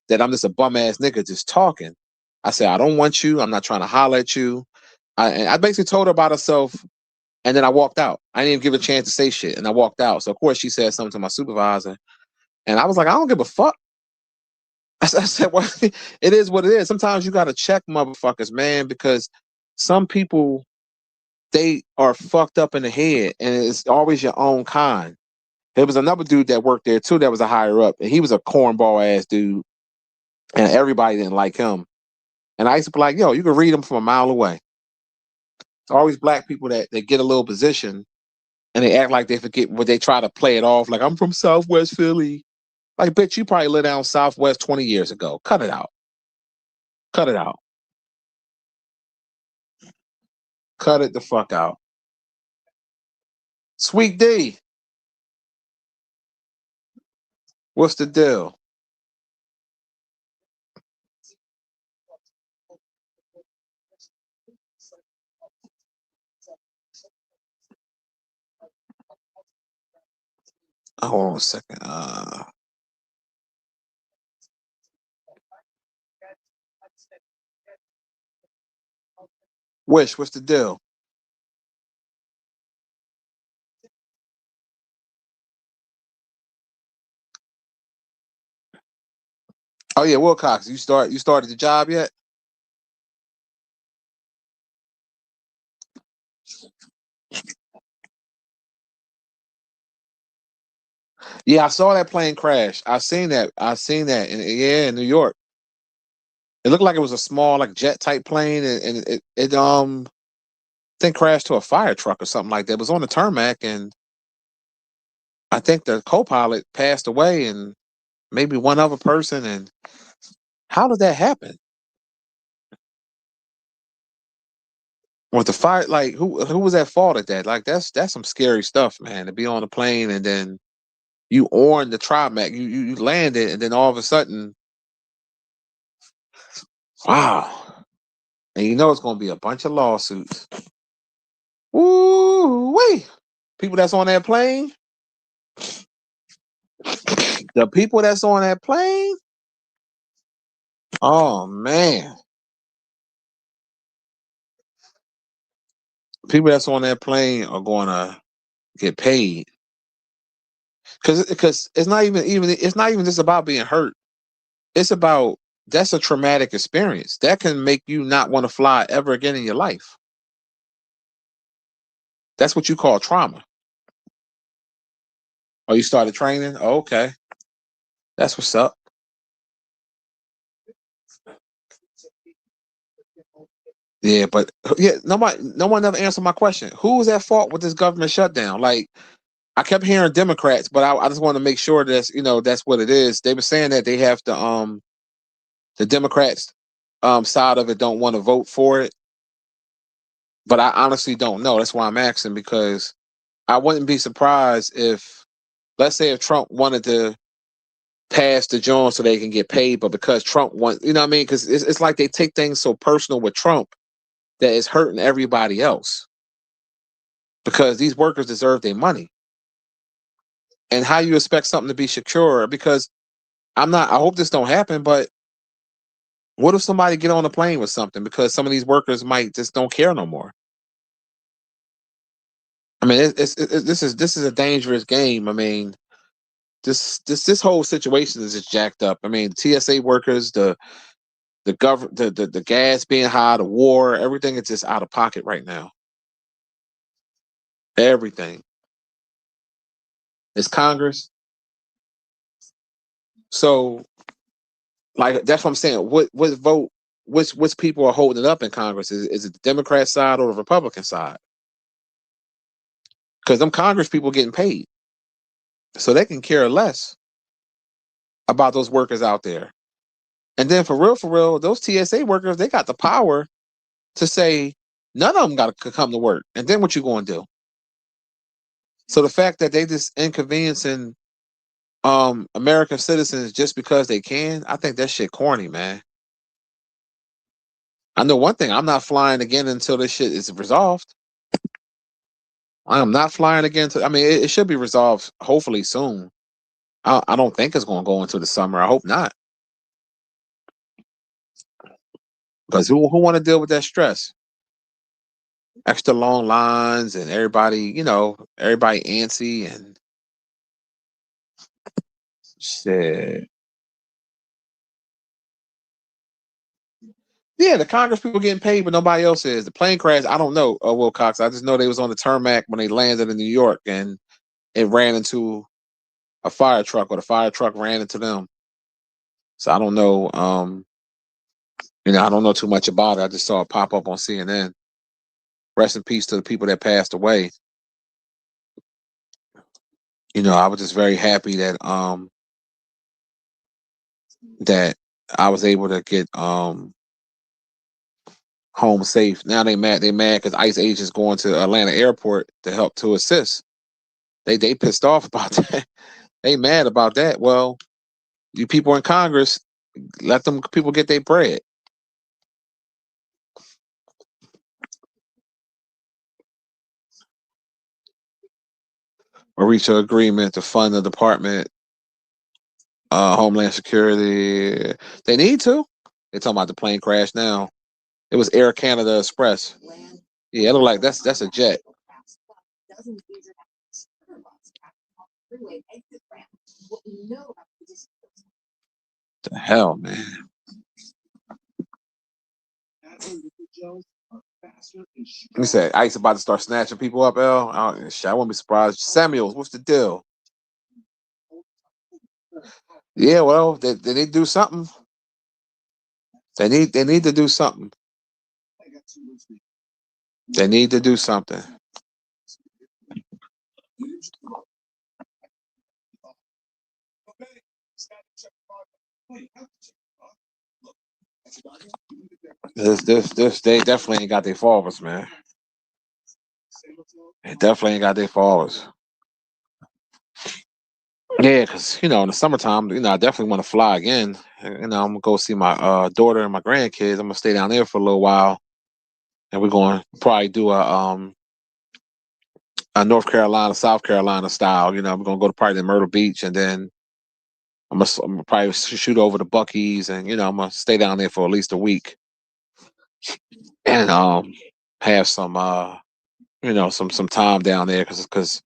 that I'm just a bum ass nigga just talking. I said, I don't want you. I'm not trying to holler at you. I basically told her about herself, and then I walked out. I didn't even give her a chance to say shit, and I walked out. So of course she said something to my supervisor, and I was like, I don't give a fuck. I said, well, it is what it is. Sometimes you got to check motherfuckers, man, because some people, they are fucked up in the head, and it's always your own kind. There was another dude that worked there too that was a higher up, and he was a cornball ass dude, and everybody didn't like him. And I used to be like, yo, you can read him from a mile away. It's always black people that get a little position, and they act like they forget what they try to play it off like I'm from Southwest Philly. Like, bitch, you probably lived down Southwest 20 years ago. Cut it out. Cut it out. Cut it the fuck out. Sweet D, what's the deal? Hold on a second. Wish, what's the deal? Oh yeah, Wilcox, you started the job yet? Yeah, I saw that plane crash. I seen that in New York. It looked like it was a small like jet type plane, and it I think crashed to a fire truck or something like that. It was on the tarmac, and I think the co-pilot passed away, and maybe one other person. And how did that happen? With the fire, like who was at fault at that? Like that's some scary stuff, man. To be on a plane and then you on the tarmac, you landed, and then all of a sudden, wow. And you know it's gonna be a bunch of lawsuits. Ooh, wait. People that's on that plane, the people that's on that plane, oh man. People that's on that plane are gonna get paid. Because it's not even just about being hurt. It's about that's a traumatic experience. That can make you not want to fly ever again in your life. That's what you call trauma. Oh, you started training? Oh, okay. That's what's up. Yeah, but yeah, no one ever answered my question. Who was at fault with this government shutdown? Like I kept hearing Democrats, but I just want to make sure that's what it is. They were saying that they have to the Democrats side of it don't want to vote for it, but I honestly don't know. That's why I'm asking because I wouldn't be surprised if, let's say, if Trump wanted to pass the joint so they can get paid, but because Trump wants, you know what I mean? Because it's like they take things so personal with Trump that it's hurting everybody else because these workers deserve their money. And how you expect something to be secure? Because I hope this don't happen, but what if somebody get on a plane with something because some of these workers might just don't care no more? I mean, this is a dangerous game. I mean, this whole situation is just jacked up. I mean, TSA workers, the government, the gas being high, the war, everything is just out of pocket right now. Everything. It's Congress. So, like, that's what I'm saying. What vote? Which people are holding it up in Congress? Is it the Democrat side or the Republican side? Because them Congress people getting paid, so they can care less. about those workers out there. And then for real, those TSA workers, they got the power to say none of them got to come to work. And then what you going to do? So the fact that they just inconveniencing American citizens just because they can, I think that shit corny, man. I know one thing, I'm not flying again until this shit is resolved. I am not flying again. I mean, it should be resolved hopefully soon. I don't think it's going to go into the summer. I hope not. Because who want to deal with that stress? Extra long lines and everybody antsy and shit. Yeah, the Congress people getting paid, but nobody else is. The plane crash, I don't know, Will Cox. I just know they was on the tarmac when they landed in New York and it ran into a fire truck, or the fire truck ran into them. So I don't know. I don't know too much about it. I just saw it pop up on CNN. Rest in peace to the people that passed away. I was just very happy that that I was able to get home safe. Now they mad because ICE agents going to Atlanta airport to help to assist. They pissed off about that. They mad about that. Well, you people in Congress, let them people get their bread. Or reach an agreement to fund the Department Homeland Security. They need to. They're talking about the plane crash now. It was Air Canada Express. Yeah, it looked like that's a jet. The hell, man. He said ICE about to start snatching people up, L. I wouldn't be surprised. Samuels, what's the deal? Yeah, well, they need to do something. They need to do something. They need to do something. This they definitely ain't got their followers, man. They definitely ain't got their followers. Yeah, because in the summertime, I definitely want to fly again. I'm gonna go see my daughter and my grandkids. I'm gonna stay down there for a little while, and we're going to probably do a North Carolina, South Carolina style. We're gonna go to probably Myrtle Beach, and then I'm gonna probably shoot over to Buc-ee's, and I'm gonna stay down there for at least a week, and have some some time down there because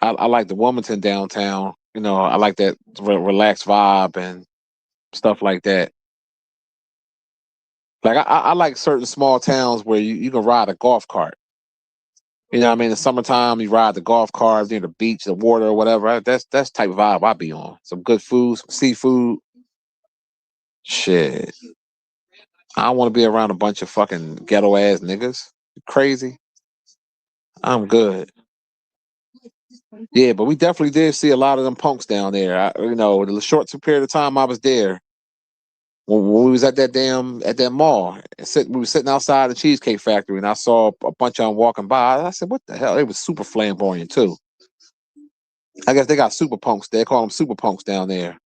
I like the Wilmington downtown. I like that relaxed vibe and stuff like that. Like I like certain small towns where you can ride a golf cart. You know what I mean? In the summertime, you ride the golf cart near the beach, the water, or whatever. That's type of vibe I be on. Some good food, some seafood. Shit. I don't want to be around a bunch of fucking ghetto ass niggas. Crazy. I'm good. Yeah, but we definitely did see a lot of them punks down there. The short period of time I was there, when we was at that mall, we were sitting outside the Cheesecake Factory, and I saw a bunch of them walking by. I said, "What the hell?" They was super flamboyant too. I guess they got super punks. They call them super punks down there.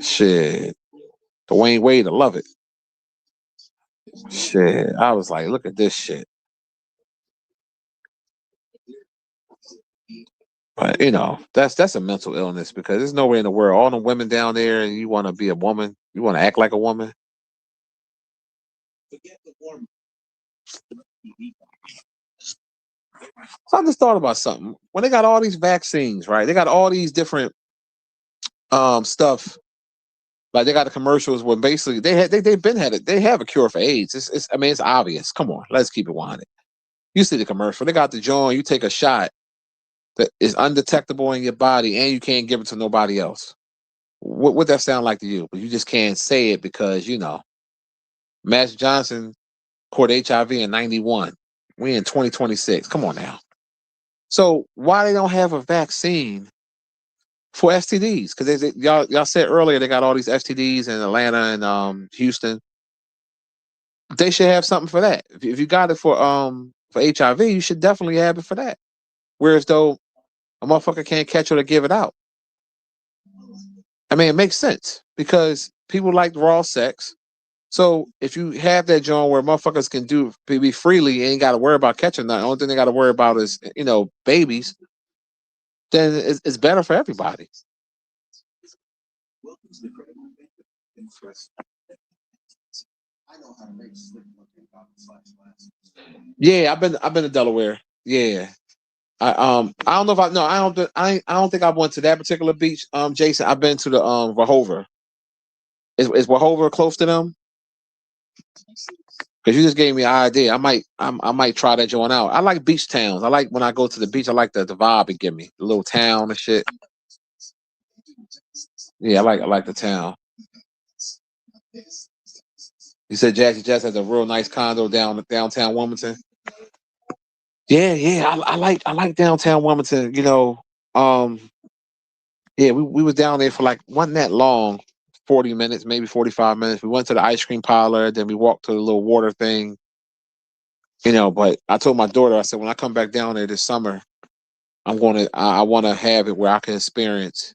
Shit, Dwayne Wade, I love it. Shit, I was like, look at this shit. But that's a mental illness because there's nowhere in the world. All the women down there, and you want to be a woman, you want to act like a woman. So I just thought about something. When they got all these vaccines, right? They got all these different stuff. Like they got the commercials where basically they've been had it. They have a cure for AIDS. It's obvious. Come on, let's keep it 100. You see the commercial. They got the joint. You take a shot that is undetectable in your body, and you can't give it to nobody else. What would that sound like to you? But you just can't say it because Matt Johnson caught HIV in '91. We in 2026. Come on now. So why they don't have a vaccine for STDs, because y'all said earlier they got all these STDs in Atlanta and Houston. They should have something for that. If you got it for HIV, you should definitely have it for that. Whereas though a motherfucker can't catch it or give it out. I mean, it makes sense because people like raw sex. So if you have that joint where motherfuckers can do be freely, ain't got to worry about catching nothing. The only thing they got to worry about is babies. Then it's better for everybody. Yeah, I've been to Delaware. Yeah. I don't know if I no I don't think I went to that particular beach. Jason, I've been to the Rehoboth. Is Rehoboth close to them? Because you just gave me an idea. I might try that joint out. I like beach towns. I like when I go to the beach. I like the vibe it give me, the little town and shit. Yeah, I like the town. You said Jazzy Jazz has a real nice condo downtown Wilmington. Yeah. I like downtown Wilmington. Um, yeah, we was down there for like wasn't that long, 40 minutes, maybe 45 minutes. We went to the ice cream parlor, then we walked to the little water thing. But I told my daughter, I said when I come back down there this summer, I want to have it where I can experience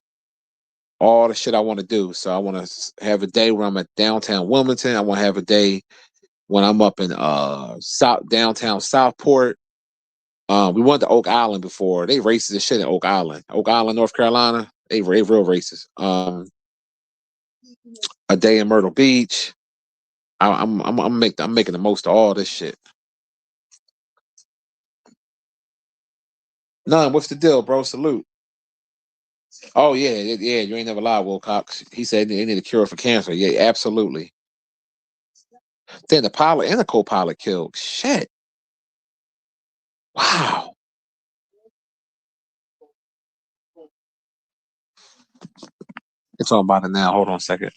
all the shit I want to do. So I want to have a day where I'm at downtown Wilmington. I want to have a day when I'm up in downtown Southport. We went to Oak Island before. They racist as shit in Oak Island, North Carolina. They real racist. A day in Myrtle Beach. I'm making the most of all this shit. None. What's the deal, bro? Salute. Oh yeah. You ain't never lied, Wilcox. He said they need a cure for cancer. Yeah, absolutely. Then the pilot and the co-pilot killed. Shit. Wow. It's all about it now. Hold on a second.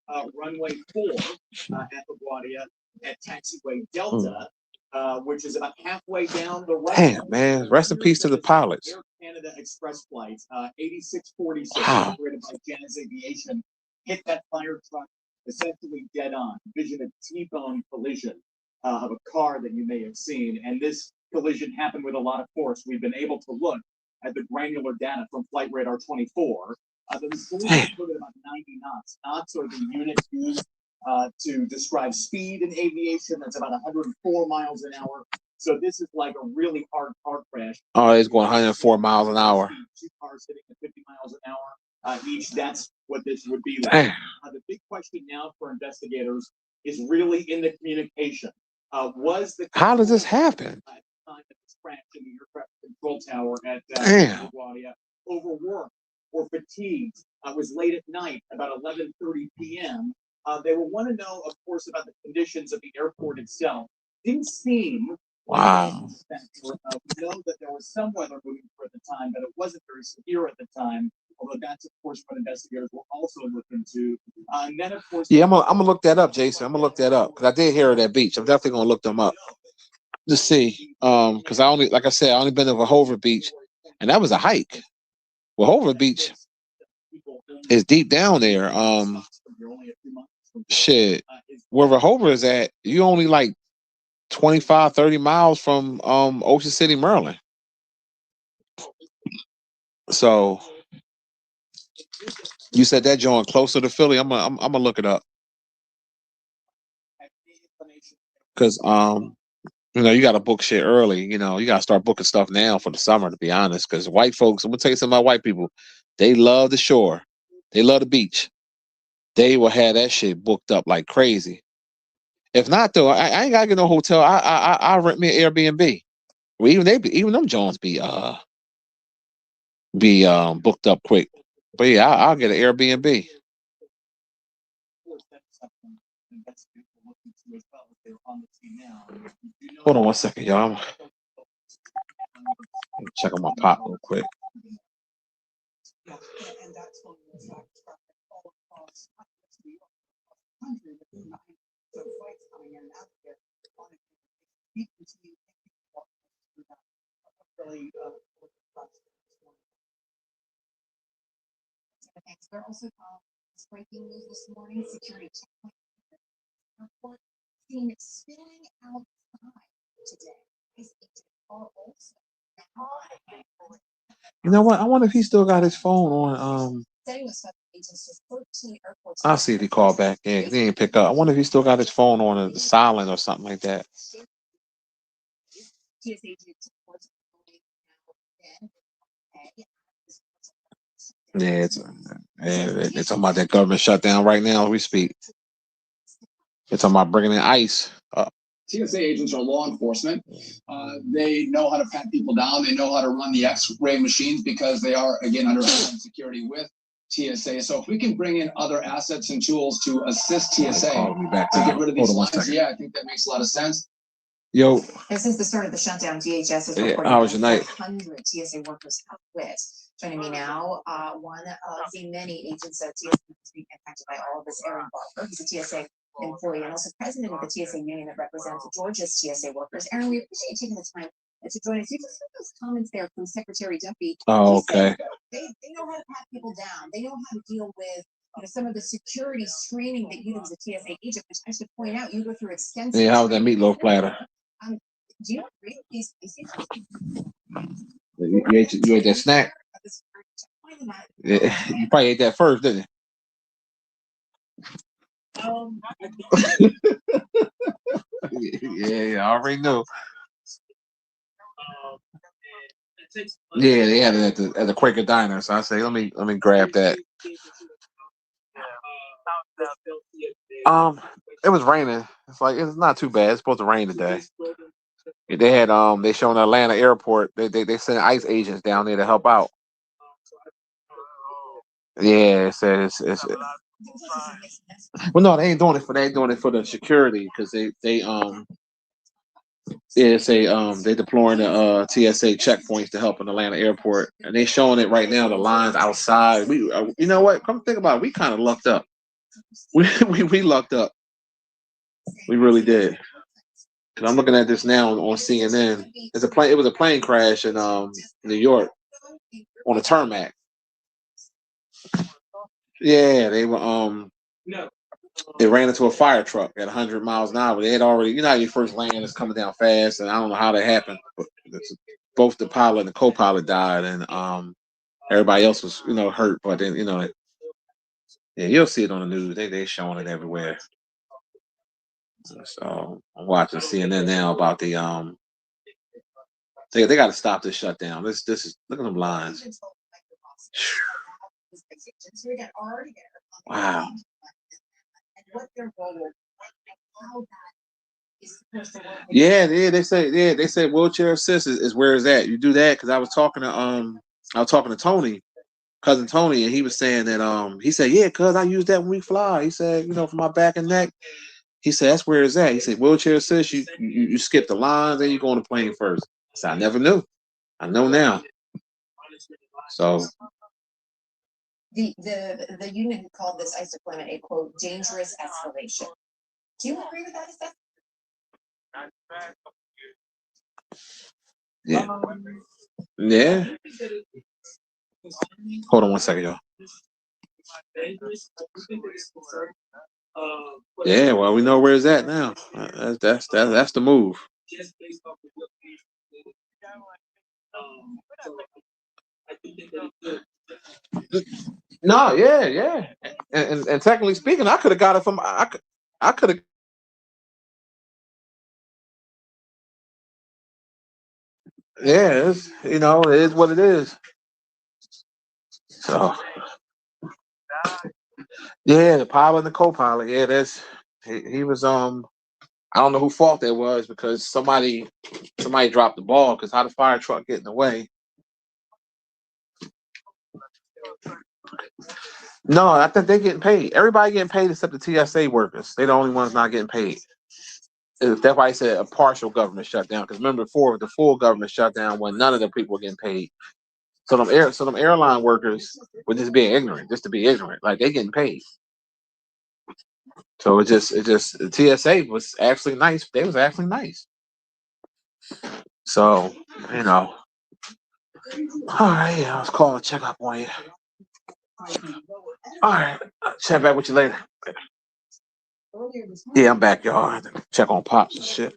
Runway 4 at LaGuardia at taxiway Delta, which is about halfway down the road. Damn, man. Rest in peace to the pilots. Air Canada Express flight 8646 operated by Jazz Aviation hit that fire truck essentially dead on. Vision of T-bone collision of a car that you may have seen. And this collision happened with a lot of force. We've been able to look at the granular data from Flight Radar 24. The collision included about 90 knots. Knots are the unit used to describe speed in aviation. That's about 104 miles an hour. So this is like a really hard car crash. Oh, it's going 104 miles an hour. Two cars hitting at 50 miles an hour each. That's what this would be like. The big question now for investigators is really in the communication. How does this happen? At the time that this crash in the aircraft control tower at LaGuardia, overworked or fatigued. It was late at night, about 11:30 p.m. They will want to know, of course, about the conditions of the airport itself. Didn't seem. Wow. We know that there was some weather moving through at the time, but it wasn't very severe at the time. Although that's, of course, what investigators will also look into. And then, of course, yeah, I'm gonna look that up, Jason. I'm gonna look that up because I did hear of that beach. I'm definitely gonna look them up to see. Because like I said, I only been to Rehoboth Beach, and that was a hike. Rehoboth Beach is deep down there. Shit, where Rehoboth is at, you only like 25, 30 miles from Ocean City, Maryland. So you said that joint closer to Philly. I'm gonna look it up because you got to book shit early. You got to start booking stuff now for the summer. To be honest, because white folks, I'm gonna tell you something about white people. They love the shore. They love the beach. They will have that shit booked up like crazy. If not, though, I ain't gotta get no hotel. I rent me an Airbnb. Well, even them Jones be booked up quick. But yeah, I'll get an Airbnb. Hold on one second, y'all. Check on my pot real quick. Breaking news this morning: security checkpoint airport seen spilling outside today. You know what? I wonder if he still got his phone on. I'll see if he called back. Yeah, he didn't pick up. I wonder if he still got his phone on the silent or something like that. Yeah, they're talking about that government shutdown right now as we speak. They're talking about bringing in ICE. TSA agents are law enforcement. They know how to pat people down. They know how to run the X-ray machines because they are, again, under Homeland Security with TSA. So if we can bring in other assets and tools to assist TSA to get rid of these lines, yeah, I think that makes a lot of sense. Yo. And since the start of the shutdown, DHS has reported how was your night? 100 TSA workers have quit. Joining me now, one of the many agents at TSA who's being impacted by all of this, Aaron Barker. He's a TSA employee and also president of the TSA union that represents Georgia's TSA workers. Aaron, we appreciate you taking the time to join us. You just heard those comments there from Secretary Duffy. Oh, okay. They know how to pat people down. They know how to deal with some of the security screening that you do as a TSA agent, which I should point out, you go through extensive. Yeah, how was that meatloaf platter? Do you agree with these? You ate that snack? Yeah, you probably ate that first, didn't you? Yeah, I already know. Yeah, they had it at the Quaker Diner, so I say, let me grab that. It was raining. It's not too bad. It's supposed to rain today. They had they showing Atlanta airport. They sent ICE agents down there to help out. Yeah, it says it's well, no, they ain't doing it for that. They doing it for the security because they they deploying the TSA checkpoints to help in Atlanta airport, and they showing it right now. The lines outside. We you know what? Come think about it. We kind of lucked up. We lucked up. We really did. I'm looking at this now on CNN. It was a plane crash in New York on the tarmac. Yeah, they were they ran into a fire truck at 100 miles an hour. They had already, you know, how your first land is coming down fast, and I don't know how that happened, but both the pilot and the co-pilot died, and everybody else was, hurt. But then, yeah, you'll see it on the news. They showing it everywhere. So I'm watching CNN now about the they got to stop this shutdown. This is look at them lines. Wow. Yeah, they say wheelchair assist is where it's at. You do that because I was talking to Tony, cousin Tony, and he was saying that he said, yeah, cuz I use that when we fly. He said, for my back and neck. He said that's where it's at. He said wheelchair assist, you skip the lines and you go on the plane first. I said, I never knew. I know now. So the union called this ICE deployment a quote dangerous escalation. Do you agree with that assessment? Yeah. Yeah. Hold on one second, y'all. Yeah, well, we know where it's at now. That's the move. No, yeah. And technically speaking, I could have got it from I could have. Yeah, it is what it is. So yeah, the pilot and the co-pilot. Yeah, he was I don't know who fault that was because somebody dropped the ball because how the fire truck get in the way. No, I think they're getting paid. Everybody getting paid except the TSA workers. They're the only ones not getting paid. That's why I said a partial government shutdown. Because remember, before the full government shutdown, when none of the people were getting paid. So them airline workers were just being ignorant, just to be ignorant. Like they getting paid. So it just the TSA was actually nice. They was actually nice. So all right, I was calling to check up on you. All right, I'll chat back with you later. Yeah, I'm back, y'all. I had to check on pops and shit.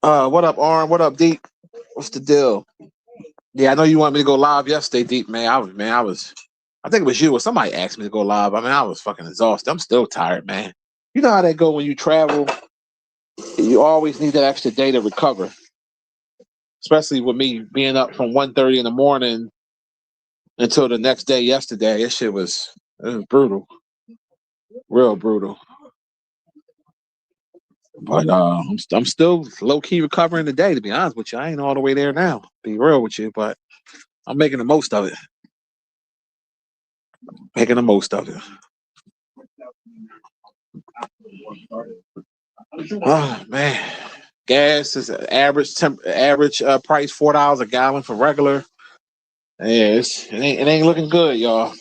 What up, Arm? What up, Deep? What's the deal? Yeah, I know you want me to go live yesterday, Deep. I think it was you or somebody asked me to go live. I mean, I was fucking exhausted. I'm still tired, man. You know how that go when you travel. You always need that extra day to recover. Especially with me being up from 1:30 in the morning until the next day yesterday. It was brutal. Real brutal. But I'm still low key recovering today, to be honest with you. I ain't all the way there now, be real with you, but I'm making the most of it. Making the most of it. Oh man. Gas is average price $4 a gallon for regular. Yeah, it ain't looking good, y'all.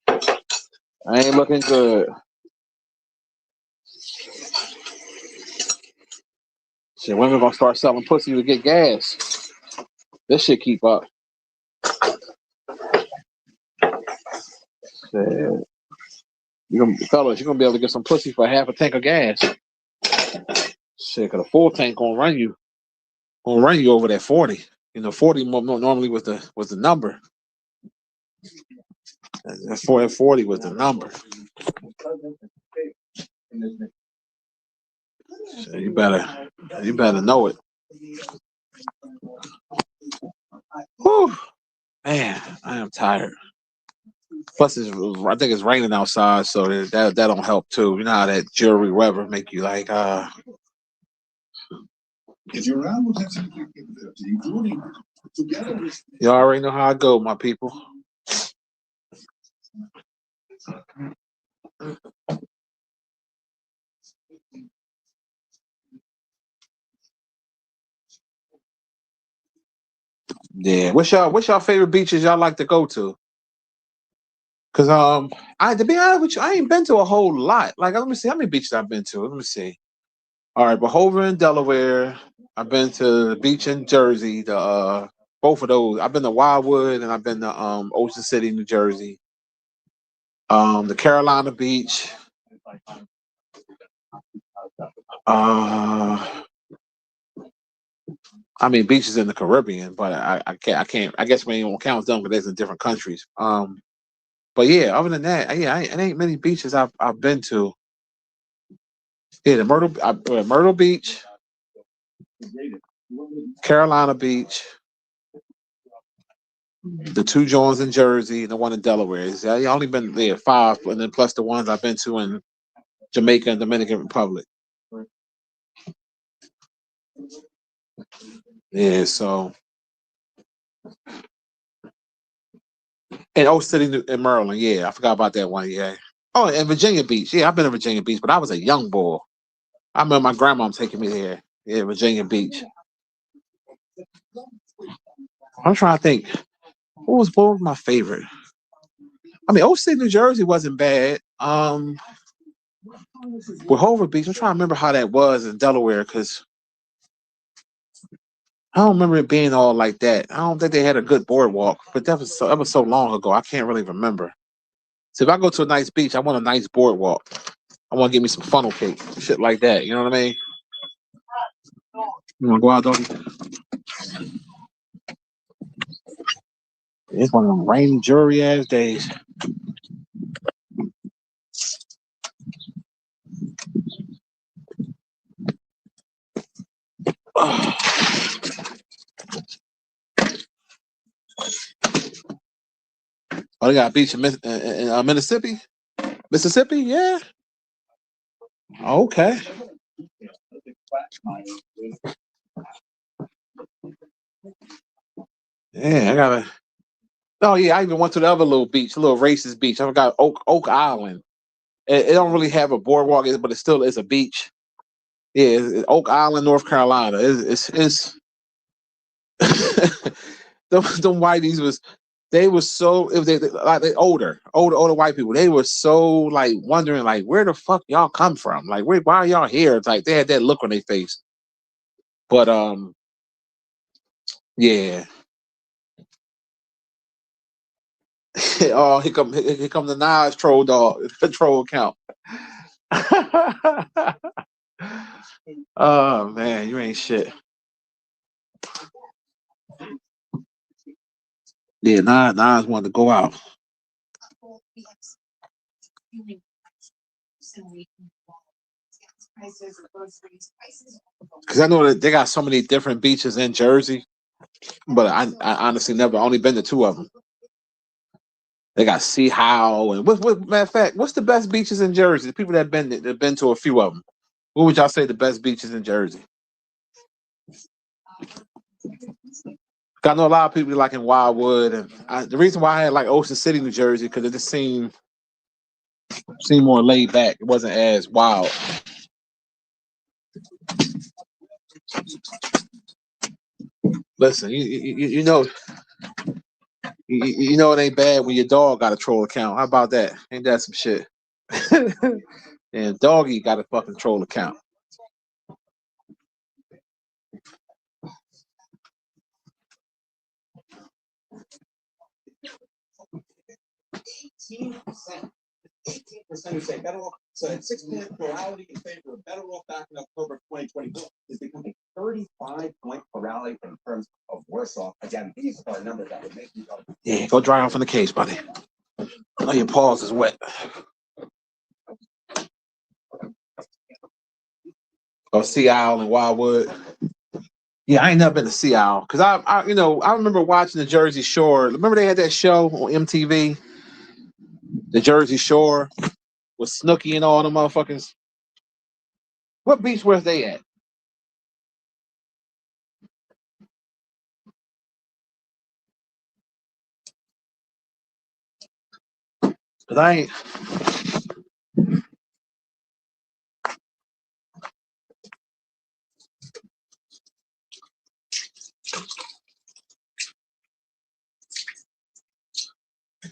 I ain't looking good. Shit, women gonna start selling pussy to get gas. This shit keep up. Shit. Fellas, you're gonna be able to get some pussy for half a tank of gas. Shit, cause a full tank gonna run you over that 40. 40 normally was the number. That 40 was the number. So you better know it. Whew. Man, I am tired. Plus, I think it's raining outside, so that don't help too. You know how that jewelry weather make you like You already know how I go, my people. Yeah. What's y'all favorite beaches y'all like to go to? Cause to be honest with you, I ain't been to a whole lot. Like, let me see how many beaches I've been to. Let me see. All right, Rehoboth in Delaware. I've been to the beach in Jersey. The both of those. I've been to Wildwood and I've been to Ocean City, New Jersey. The Carolina Beach. I mean beaches in the Caribbean, but I can't. I guess we ain't gonna count them because they're in different countries. But yeah, other than that, yeah, it ain't many beaches I've been to. Yeah, the Myrtle Beach, Carolina Beach, the two Jones in Jersey, and the one in Delaware. I only been there 5, and then plus the ones I've been to in Jamaica and Dominican Republic. Yeah, so and Old City in Maryland. Yeah, I forgot about that one. Yeah. Oh, and Virginia Beach. Yeah, I've been to Virginia Beach, but I was a young boy. I remember my grandma taking me there. Yeah, Virginia Beach. I'm trying to think. What was my favorite? I mean, Old City, New Jersey wasn't bad. With Hoover Beach, I'm trying to remember how that was in Delaware because I don't remember it being all like that. I don't think they had a good boardwalk, but that was so long ago. I can't really remember. So if I go to a nice beach, I want a nice boardwalk. I want to get me some funnel cake, shit like that. You know what I mean? You want to go out, doggy? It's one of them rainy, dreary ass days. Oh, they got a beach in Mississippi? Mississippi? Yeah. Okay. Yeah, I gotta. Oh yeah, I even went to the other little beach, a little racist beach. I forgot Oak Island. It don't really have a boardwalk, but it still is a beach. Yeah, it's Oak Island, North Carolina. It's them whiteys was they were so if they like they older white people. They were so like wondering like where the fuck y'all come from? Like why are y'all here? It's like they had that look on their face. But yeah. Oh, here come the Nas troll dog, the troll account. Oh man, you ain't shit. Yeah, Nas wanted to go out. Because I know that they got so many different beaches in Jersey, but I honestly never only been to two of them. They got Sea How and what matter of fact, what's the best beaches in Jersey? The people that have been to a few of them. What would y'all say the best beaches in Jersey? I know a lot of people like in Wildwood, and the reason why I had like Ocean City, New Jersey, because it just seemed more laid back. It wasn't as wild. Listen, you know you know it ain't bad when your dog got a troll account. How about that? Ain't that some shit? And doggy got a fucking troll account. Who say better off. So at 6-point plurality in favor of better off back in October 2024 is becoming 35-point plurality in terms of worse off. Again, these are numbers that would make you go. Yeah, go dry off in the case, buddy. I know your paws is wet. Or Sea Isle and Wildwood. Yeah, I ain't never been to Sea Isle because I remember watching the Jersey Shore. Remember they had that show on MTV, the Jersey Shore with Snooki and all the motherfuckers. What beach was they at? Cause I ain't.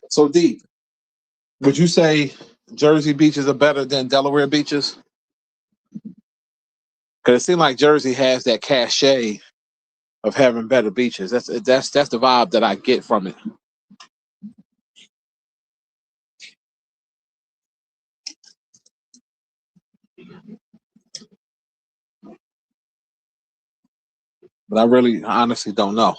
So deep. Would you say Jersey beaches are better than Delaware beaches? Because it seems like Jersey has that cachet of having better beaches. That's the vibe that I get from it. But I really, honestly don't know.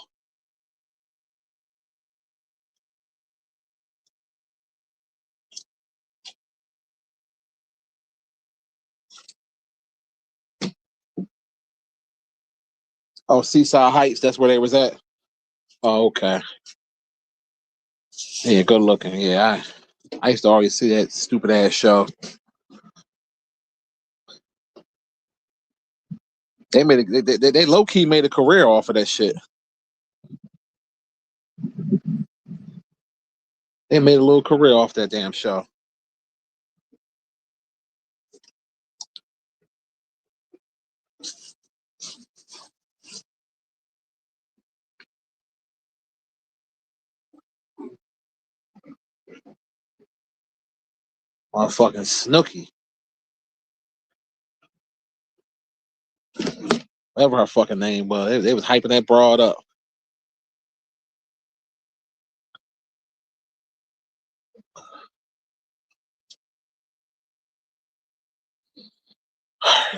Oh, Seaside Heights, that's where they was at? Oh, okay. Yeah, good looking. Yeah, I used to always see that stupid ass show. They low key made a career off of that shit. They made a little career off that damn show. Motherfucking Snooki. Whatever her fucking name was. They was hyping that broad up.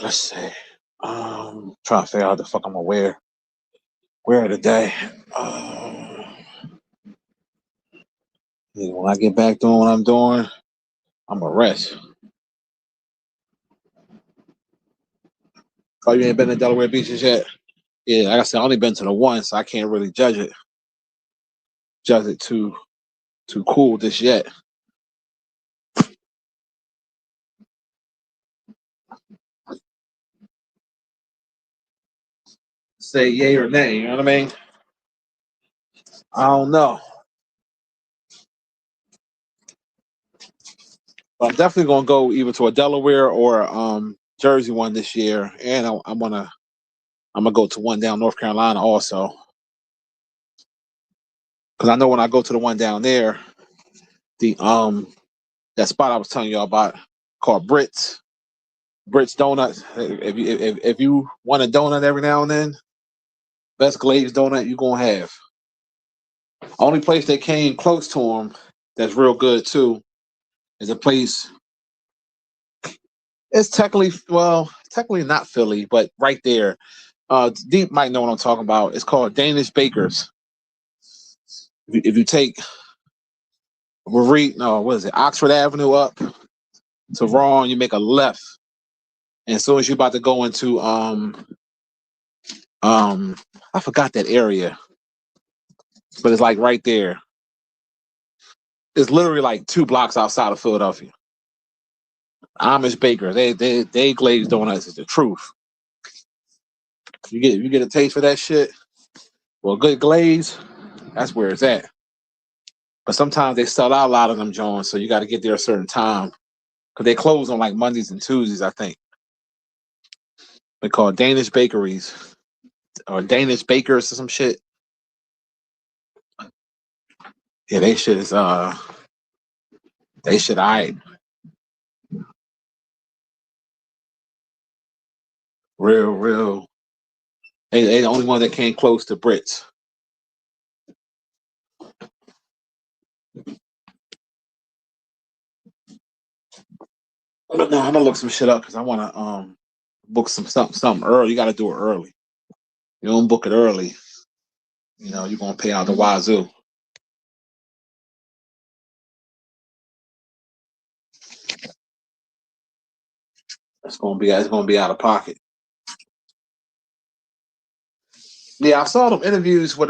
Let's see. Trying to figure out the fuck I'm gonna wear today. When I get back doing what I'm doing, I'm gonna rest. Oh, you ain't been to Delaware beaches yet? Yeah, like I said, I only been to the one, so I can't really judge it too cool just yet. Say yay or nay, you know what I mean? I don't know. But I'm definitely gonna go either to a Delaware or Jersey one this year, and I'm gonna go to one down North Carolina also, because I know when I go to the one down there, the that spot I was telling y'all about called Brits Donuts. If you want a donut every now and then, best glazed donut you gonna have. Only place that came close to them that's real good too is a place. It's technically not Philly, but right there. Deep might know what I'm talking about. It's called Danish Bakers. If you take no, what is it? Oxford Avenue up to Raw, and you make a left. And as soon as you're about to go into I forgot that area, but it's like right there. It's literally like 2 blocks outside of Philadelphia. Amish Baker, they glaze donuts is the truth. You get a taste for that shit. Well, good glaze, that's where it's at. But sometimes they sell out a lot of them joints, so you got to get there a certain time because they close on like Mondays and Tuesdays, I think. They call Danish bakeries or Danish bakers or some shit. Yeah, they should I real. They the only one that came close to Brits. But no, I'm gonna look some shit up because I want to book something early. You got to do it early. You don't book it early, you're gonna pay out the wazoo. It's gonna be out of pocket. Yeah, I saw them interviews with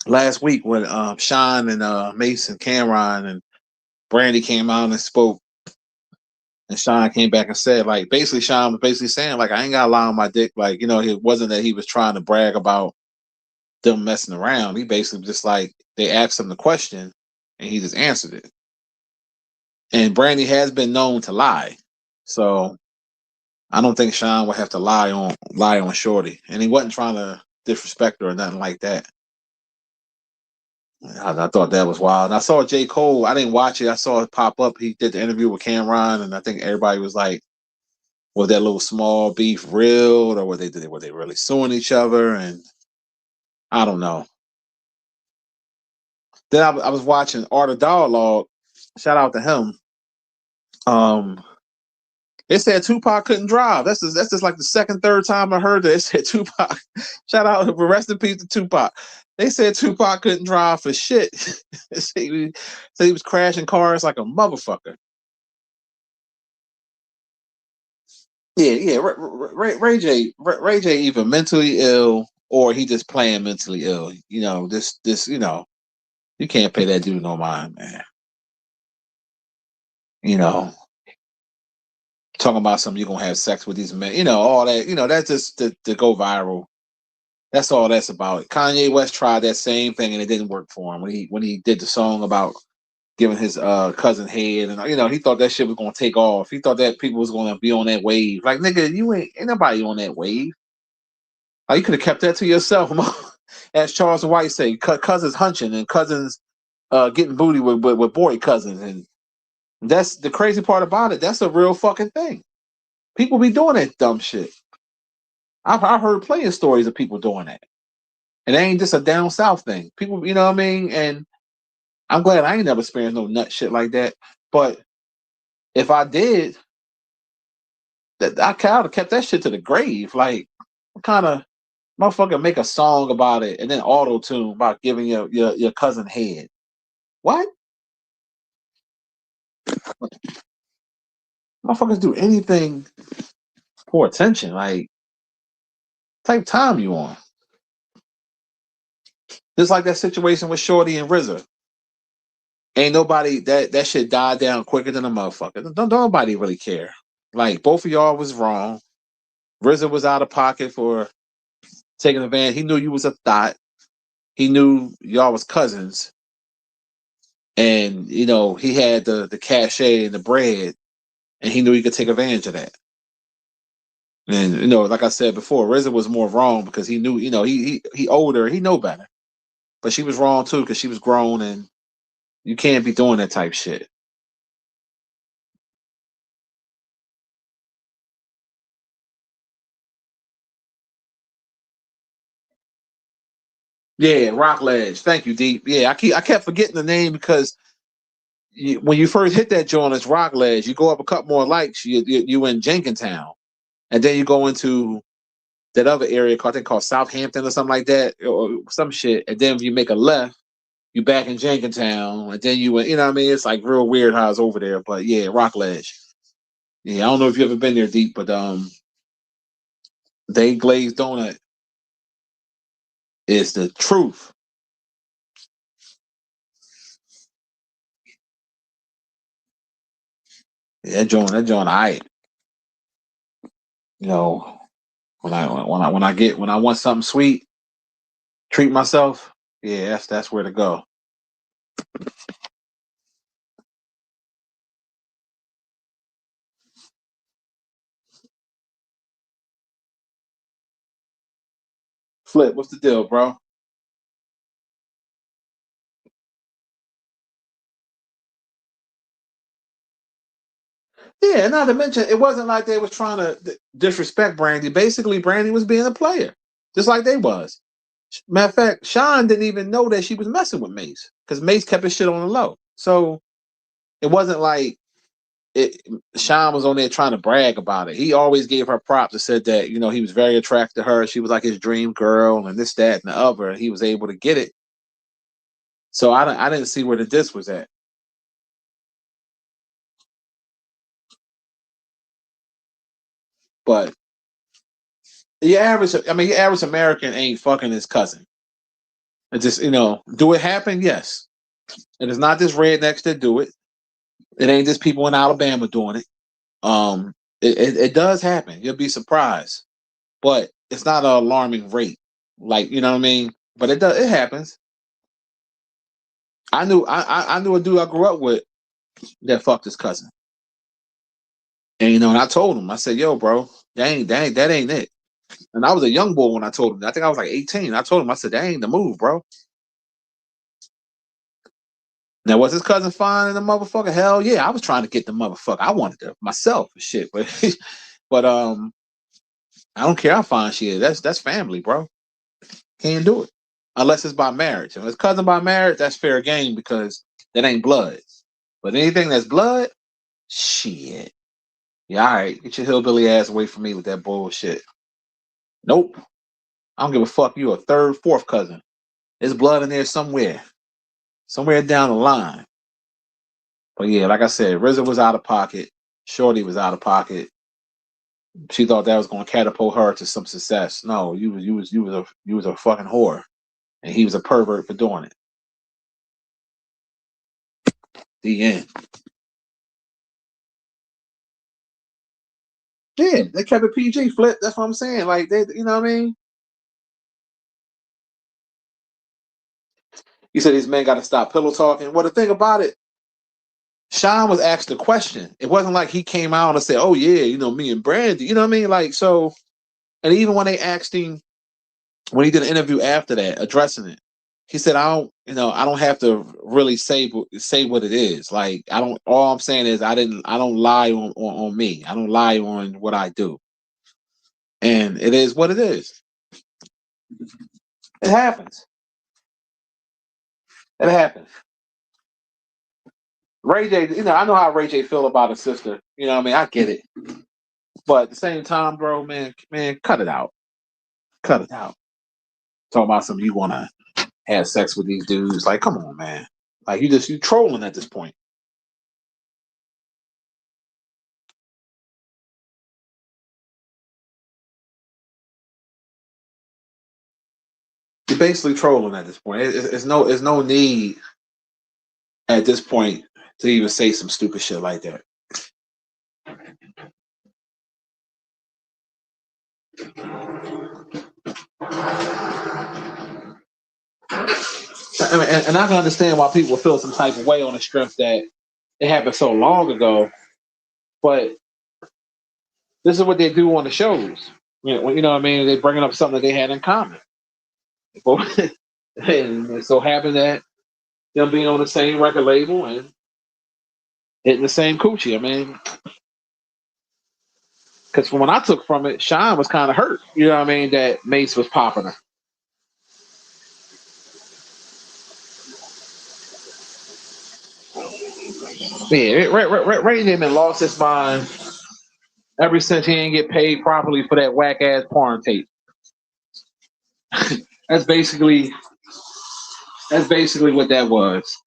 last week with Sean and Mason Cameron and Brandy came out and spoke. And Sean came back and said, like, basically, Sean was basically saying, like, I ain't got to lie on my dick. Like, it wasn't that he was trying to brag about them messing around. He basically just like, they asked him the question and he just answered it. And Brandy has been known to lie. So I don't think Sean would have to lie on Shorty. And he wasn't trying to disrespect her or nothing like that. I thought that was wild. And I saw J. Cole. I didn't watch it. I saw it pop up. He did the interview with Cameron, and I think everybody was like, was that little small beef real, or were they really suing each other? And I don't know. Then I was watching Art of Dialogue. Shout out to him. They said Tupac couldn't drive. That's just like the second, third time I heard that. They said Tupac. Shout out, rest in peace to Tupac. They said Tupac couldn't drive for shit. He was crashing cars like a motherfucker. Yeah. Ray J either mentally ill or he just playing mentally ill. This. You can't pay that dude no mind, man. Talking about something you're gonna have sex with these men. All that. That's just to go viral. That's all that's about. Kanye West tried that same thing and it didn't work for him when he did the song about giving his cousin head, and he thought that shit was gonna take off. He thought that people was gonna be on that wave. Like, nigga, you ain't nobody on that wave. Like, you could have kept that to yourself. As Charles White say, cousins hunching and cousins getting booty with boy cousins, and that's the crazy part about it. That's a real fucking thing. People be doing that dumb shit. I've heard plenty of stories of people doing that. And it ain't just a down south thing. People, you know what I mean? And I'm glad I ain't never experienced no nut shit like that. But if I did, that I kind of kept that shit to the grave. Like, what kind of motherfucker make a song about it and then auto tune about giving your cousin head? What? Motherfuckers do anything for attention. Like, type time you on. Just like that situation with Shorty and RZA. Ain't nobody that shit died down quicker than a motherfucker. Don't nobody really care. Like, both of y'all was wrong. RZA was out of pocket for taking advantage. He knew you was a thought. He knew y'all was cousins. And, he had the cachet and the bread, and he knew he could take advantage of that. And, like I said before, RZA was more wrong because he knew, he older, he know better. But she was wrong too because she was grown, and you can't be doing that type shit. Yeah, Rockledge. Thank you, Deep. Yeah, I kept forgetting the name because when you first hit that joint, it's Rockledge. You go up a couple more lights, you in Jenkintown, and then you go into that other area called, I think, called Southampton or something like that, or some shit. And then if you make a left, you back in Jenkintown, and then you know what I mean? It's like real weird how it's over there. But yeah, Rockledge. Yeah, I don't know if you ever been there, Deep, but they glazed donut is the truth. Yeah, that joint, you know, when I want something sweet, treat myself. Yeah, that's where to go. Flip, what's the deal, bro? Yeah, not to mention, it wasn't like they was trying to disrespect Brandy. Basically, Brandy was being a player, just like they was. Matter of fact, Sean didn't even know that she was messing with Mace because Mace kept his shit on the low. So it wasn't like it. Sean was on there trying to brag about it. He always gave her props and said that he was very attracted to her. She was like his dream girl and this, that, and the other. And he was able to get it. So I didn't see where the diss was at. But your average American ain't fucking his cousin. It just, do it happen? Yes. And it's not just rednecks that do it. It ain't just people in Alabama doing it. Um, it does happen. You'll be surprised, but it's not an alarming rate. Like, you know what I mean? But it happens. I knew a dude I grew up with that fucked his cousin. And and I told him, I said, yo, bro, that ain't it. And I was a young boy when I told him. I think I was like 18. I told him, I said, that ain't the move, bro. Now, was his cousin fine in the motherfucker? Hell yeah. I was trying to get the motherfucker. I wanted to myself and shit. But but I don't care how fine she is. That's family, bro. Can't do it. Unless it's by marriage. If it's cousin by marriage, that's fair game because that ain't blood. But anything that's blood, shit. Yeah, all right. Get your hillbilly ass away from me with that bullshit. Nope. I don't give a fuck. You a third, fourth cousin. There's blood in there somewhere. Somewhere down the line. But yeah, like I said, RZA was out of pocket. Shorty was out of pocket. She thought that was going to catapult her to some success. No, you was a fucking whore, and he was a pervert for doing it. The end. Yeah, they kept it PG. Flip. That's what I'm saying. Like they, you know what I mean? You said these men got to stop pillow talking. Well, the thing about it, Sean was asked a question. It wasn't like he came out and said, "Oh yeah, me and Brandy." You know what I mean? Like so, and even when they asked him when he did an interview after that, addressing it, he said, I don't have to really say what it is. Like I don't. All I'm saying is I don't lie on me. I don't lie on what I do, and it is what it is. It happens. It happens. Ray J, I know how Ray J feel about his sister. You know what I mean? I get it. But at the same time, bro, man, cut it out. Cut it out. Talking about something you want to have sex with these dudes. Like, come on, man. Like, you trolling at this point. You're basically trolling at this point. It's no need at this point to even say some stupid shit like that. I mean, and I can understand why people feel some type of way on the strength that it happened so long ago, but this is what they do on the shows. You know what I mean? They bringing up something that they had in common. And it so happened that them being on the same record label and hitting the same coochie. I mean, because from what I took from it, Sean was kind of hurt. You know what I mean? That Mace was popping her. Yeah, Ray J been lost his mind ever since he didn't get paid properly for that whack ass porn tape. That's basically what that was.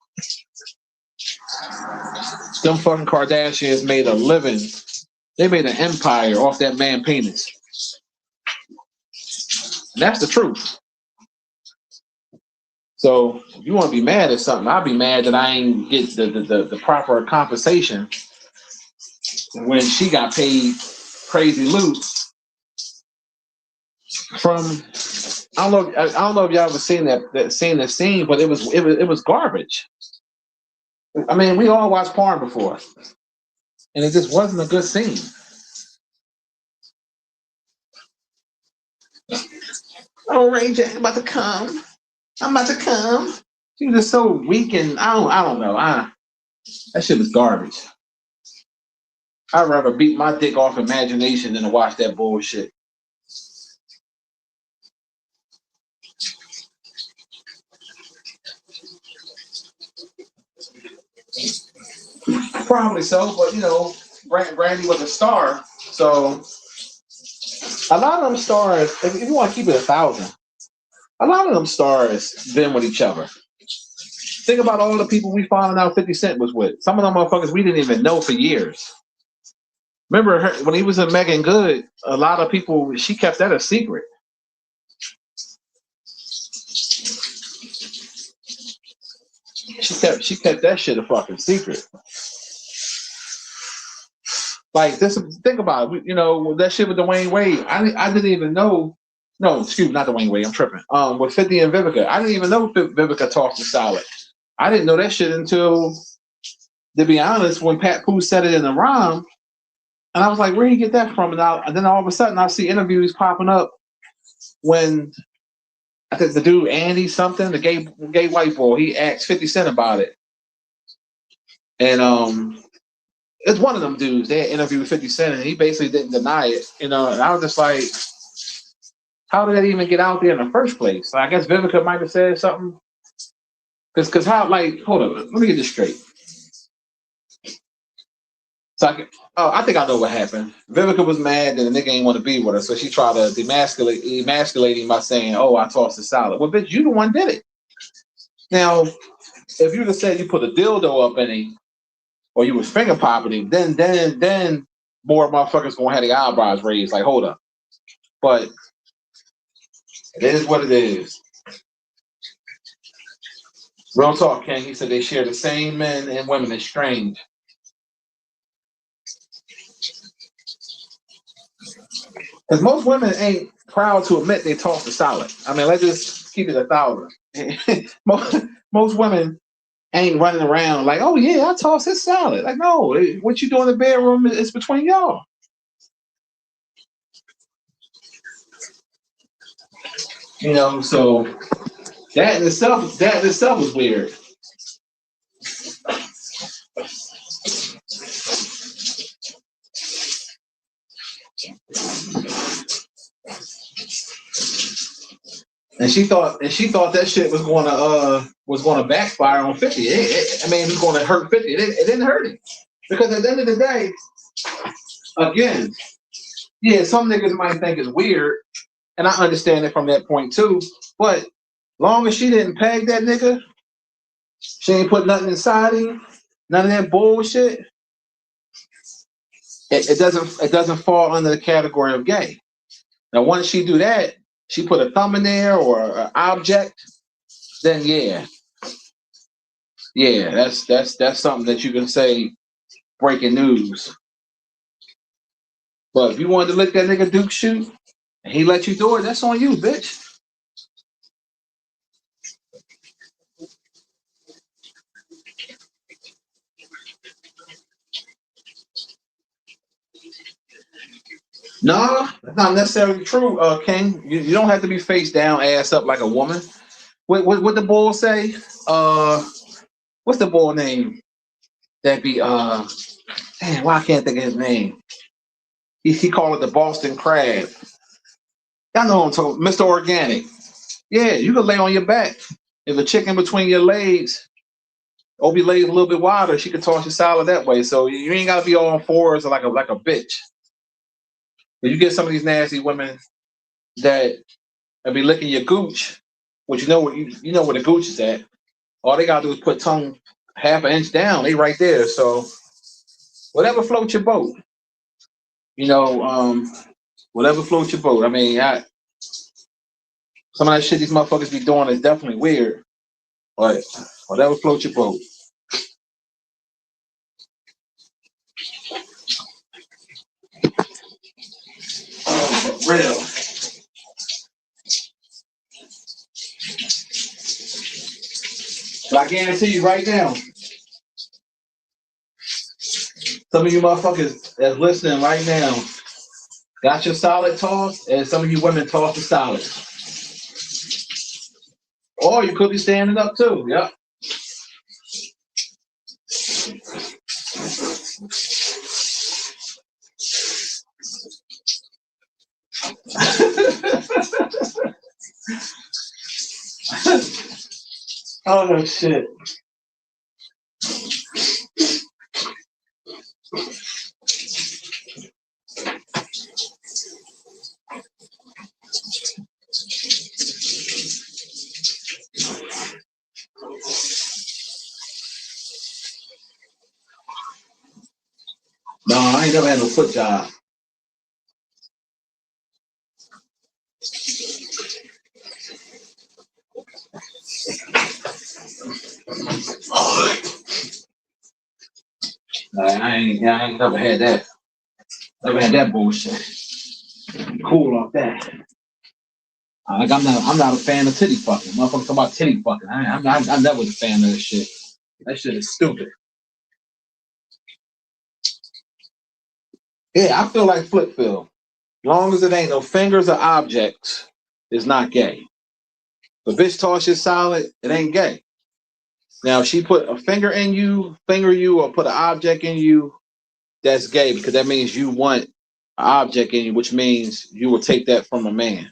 Them fucking Kardashians made a living. They made an empire off that man penis. And that's the truth. So if you want to be mad at something, I'll be mad that I ain't get the proper compensation when she got paid crazy loot from. I don't know if y'all ever seen that scene, but it was garbage. I mean, we all watched porn before, and it just wasn't a good scene. Oh, Ray J, I'm about to come. I'm about to come. She was just so weak, and I don't know. That shit was garbage. I'd rather beat my dick off imagination than to watch that bullshit. Probably so, but you know, Brandy was a star, so a lot of them stars. If you want to keep it 1,000, a lot of them stars been with each other. Think about all the people we found out 50 Cent was with. Some of them motherfuckers we didn't even know for years. Remember her, when he was in Megan Good, a lot of people, she kept that a secret. She kept that shit a fucking secret. Like this, think about it. You know that shit with Dwayne Wade. I didn't even know. No, excuse me, not Dwayne Wade. I'm tripping. With 50 and Vivica, I didn't even know Vivica tossed the salad. I didn't know that shit until, to be honest, when Pat Pooh said it in the rhyme, and I was like, where did he get that from? And then all of a sudden, I see interviews popping up when I think the dude Andy something, the gay white boy, he asked 50 Cent about it, and it's one of them dudes. They had interviewed 50 Cent, and he basically didn't deny it. You know, and I was just like, how did that even get out there in the first place? So I guess Vivica might have said something. Because how, like, hold on, let me get this straight. So I think I know what happened. Vivica was mad that the nigga ain't want to be with her, so she tried to emasculate him by saying, "Oh, I tossed the salad." Well, bitch, you the one did it. Now, if you'd have said you put a dildo up in him, or you was finger popping him, then more motherfuckers gonna have their eyebrows raised. Like, hold up. But it is what it is. Real talk, King. He said they share the same men and women. It's strange. Because most women ain't proud to admit they toss the salad. I mean, let's just keep it 1,000. most women ain't running around like, oh yeah, I toss his salad. Like, no, what you do in the bedroom is between y'all. You know, so that in itself is weird. And she thought that shit was gonna backfire on 50. I mean, it was gonna hurt 50. It didn't hurt him. Because at the end of the day, again, yeah, some niggas might think it's weird, and I understand it from that point too. But long as she didn't peg that nigga, she ain't put nothing inside him, none of that bullshit. It doesn't fall under the category of gay. Now, once she do that, she put a thumb in there or an object, then that's something that you can say breaking news. But if you wanted to let that nigga Duke shoot and he let you do it, that's on you, bitch. No, that's not necessarily true, King. You don't have to be face down, ass up like a woman. What the bull say? What's the bull name? That be damn, why I can't think of his name. He called it the Boston Crab. Y'all know what I'm talking, Mr. Organic. Yeah, you can lay on your back. If a chick in between your legs, Obi lays a little bit wider. She can toss your salad that way. So you ain't gotta be all on fours or like a bitch. But you get some of these nasty women that be licking your gooch, which you know where the gooch is at. All they gotta do is put tongue half an inch down. They right there. So whatever floats your boat. Whatever floats your boat. I mean, some of that shit these motherfuckers be doing is definitely weird. But whatever floats your boat. Oh, for real. But I guarantee you right now, some of you motherfuckers that's listening right now got your salad tossed, and some of you women toss the salad. Or you could be standing up too. Yep. Oh no shit. No, I ain't never had no foot job. I ain't never had that. Never had that bullshit. Cool off that. Like I'm not a fan of titty fucking. Motherfuckers talking about titty fucking. I'm never a fan of this shit. That shit is stupid. Yeah, I feel like Flip feel. As long as it ain't no fingers or objects, it's not gay. If bitch toss your salad, it ain't gay. Now, if she put a finger you, or put an object in you, that's gay because that means you want an object in you, which means you will take that from a man.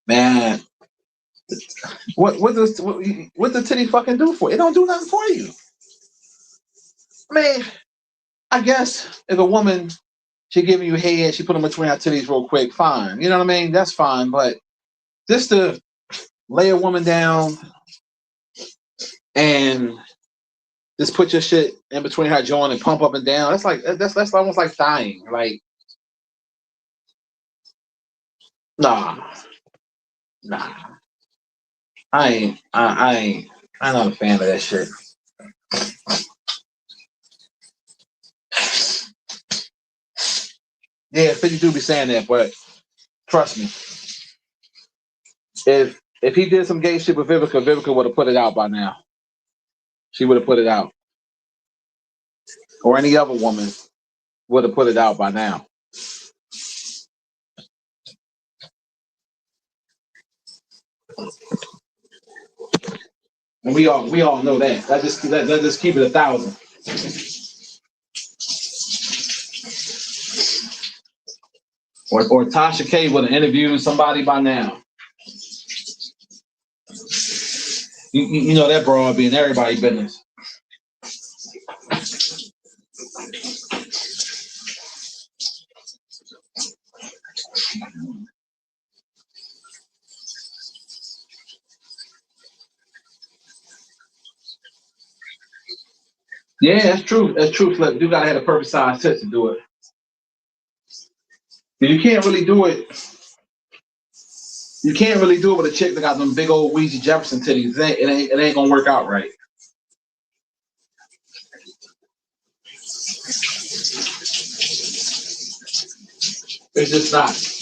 Man, what does the titty fucking do for you? It don't do nothing for you. I mean, I guess if a woman she giving you head, she put them between her titties real quick, fine. You know what I mean? That's fine. But just to lay a woman down and just put your shit in between her joint and pump up and down, that's almost like dying. Like, nah. I'm not a fan of that shit. Yeah, 50 do be saying that, but trust me, if he did some gay shit with Vivica would have put it out by now. She would have put it out, or any other woman would have put it out by now. And we all know that. Let's just keep it 1,000. Or Tasha K would have interviewed somebody by now. You know that broad being everybody's business. Yeah, that's true. That's true, Flip. You gotta have a perfect size tits to do it. You can't really do it. You can't really do it with a chick that got them big old Weezy Jefferson titties. It ain't gonna work out right. It's just not.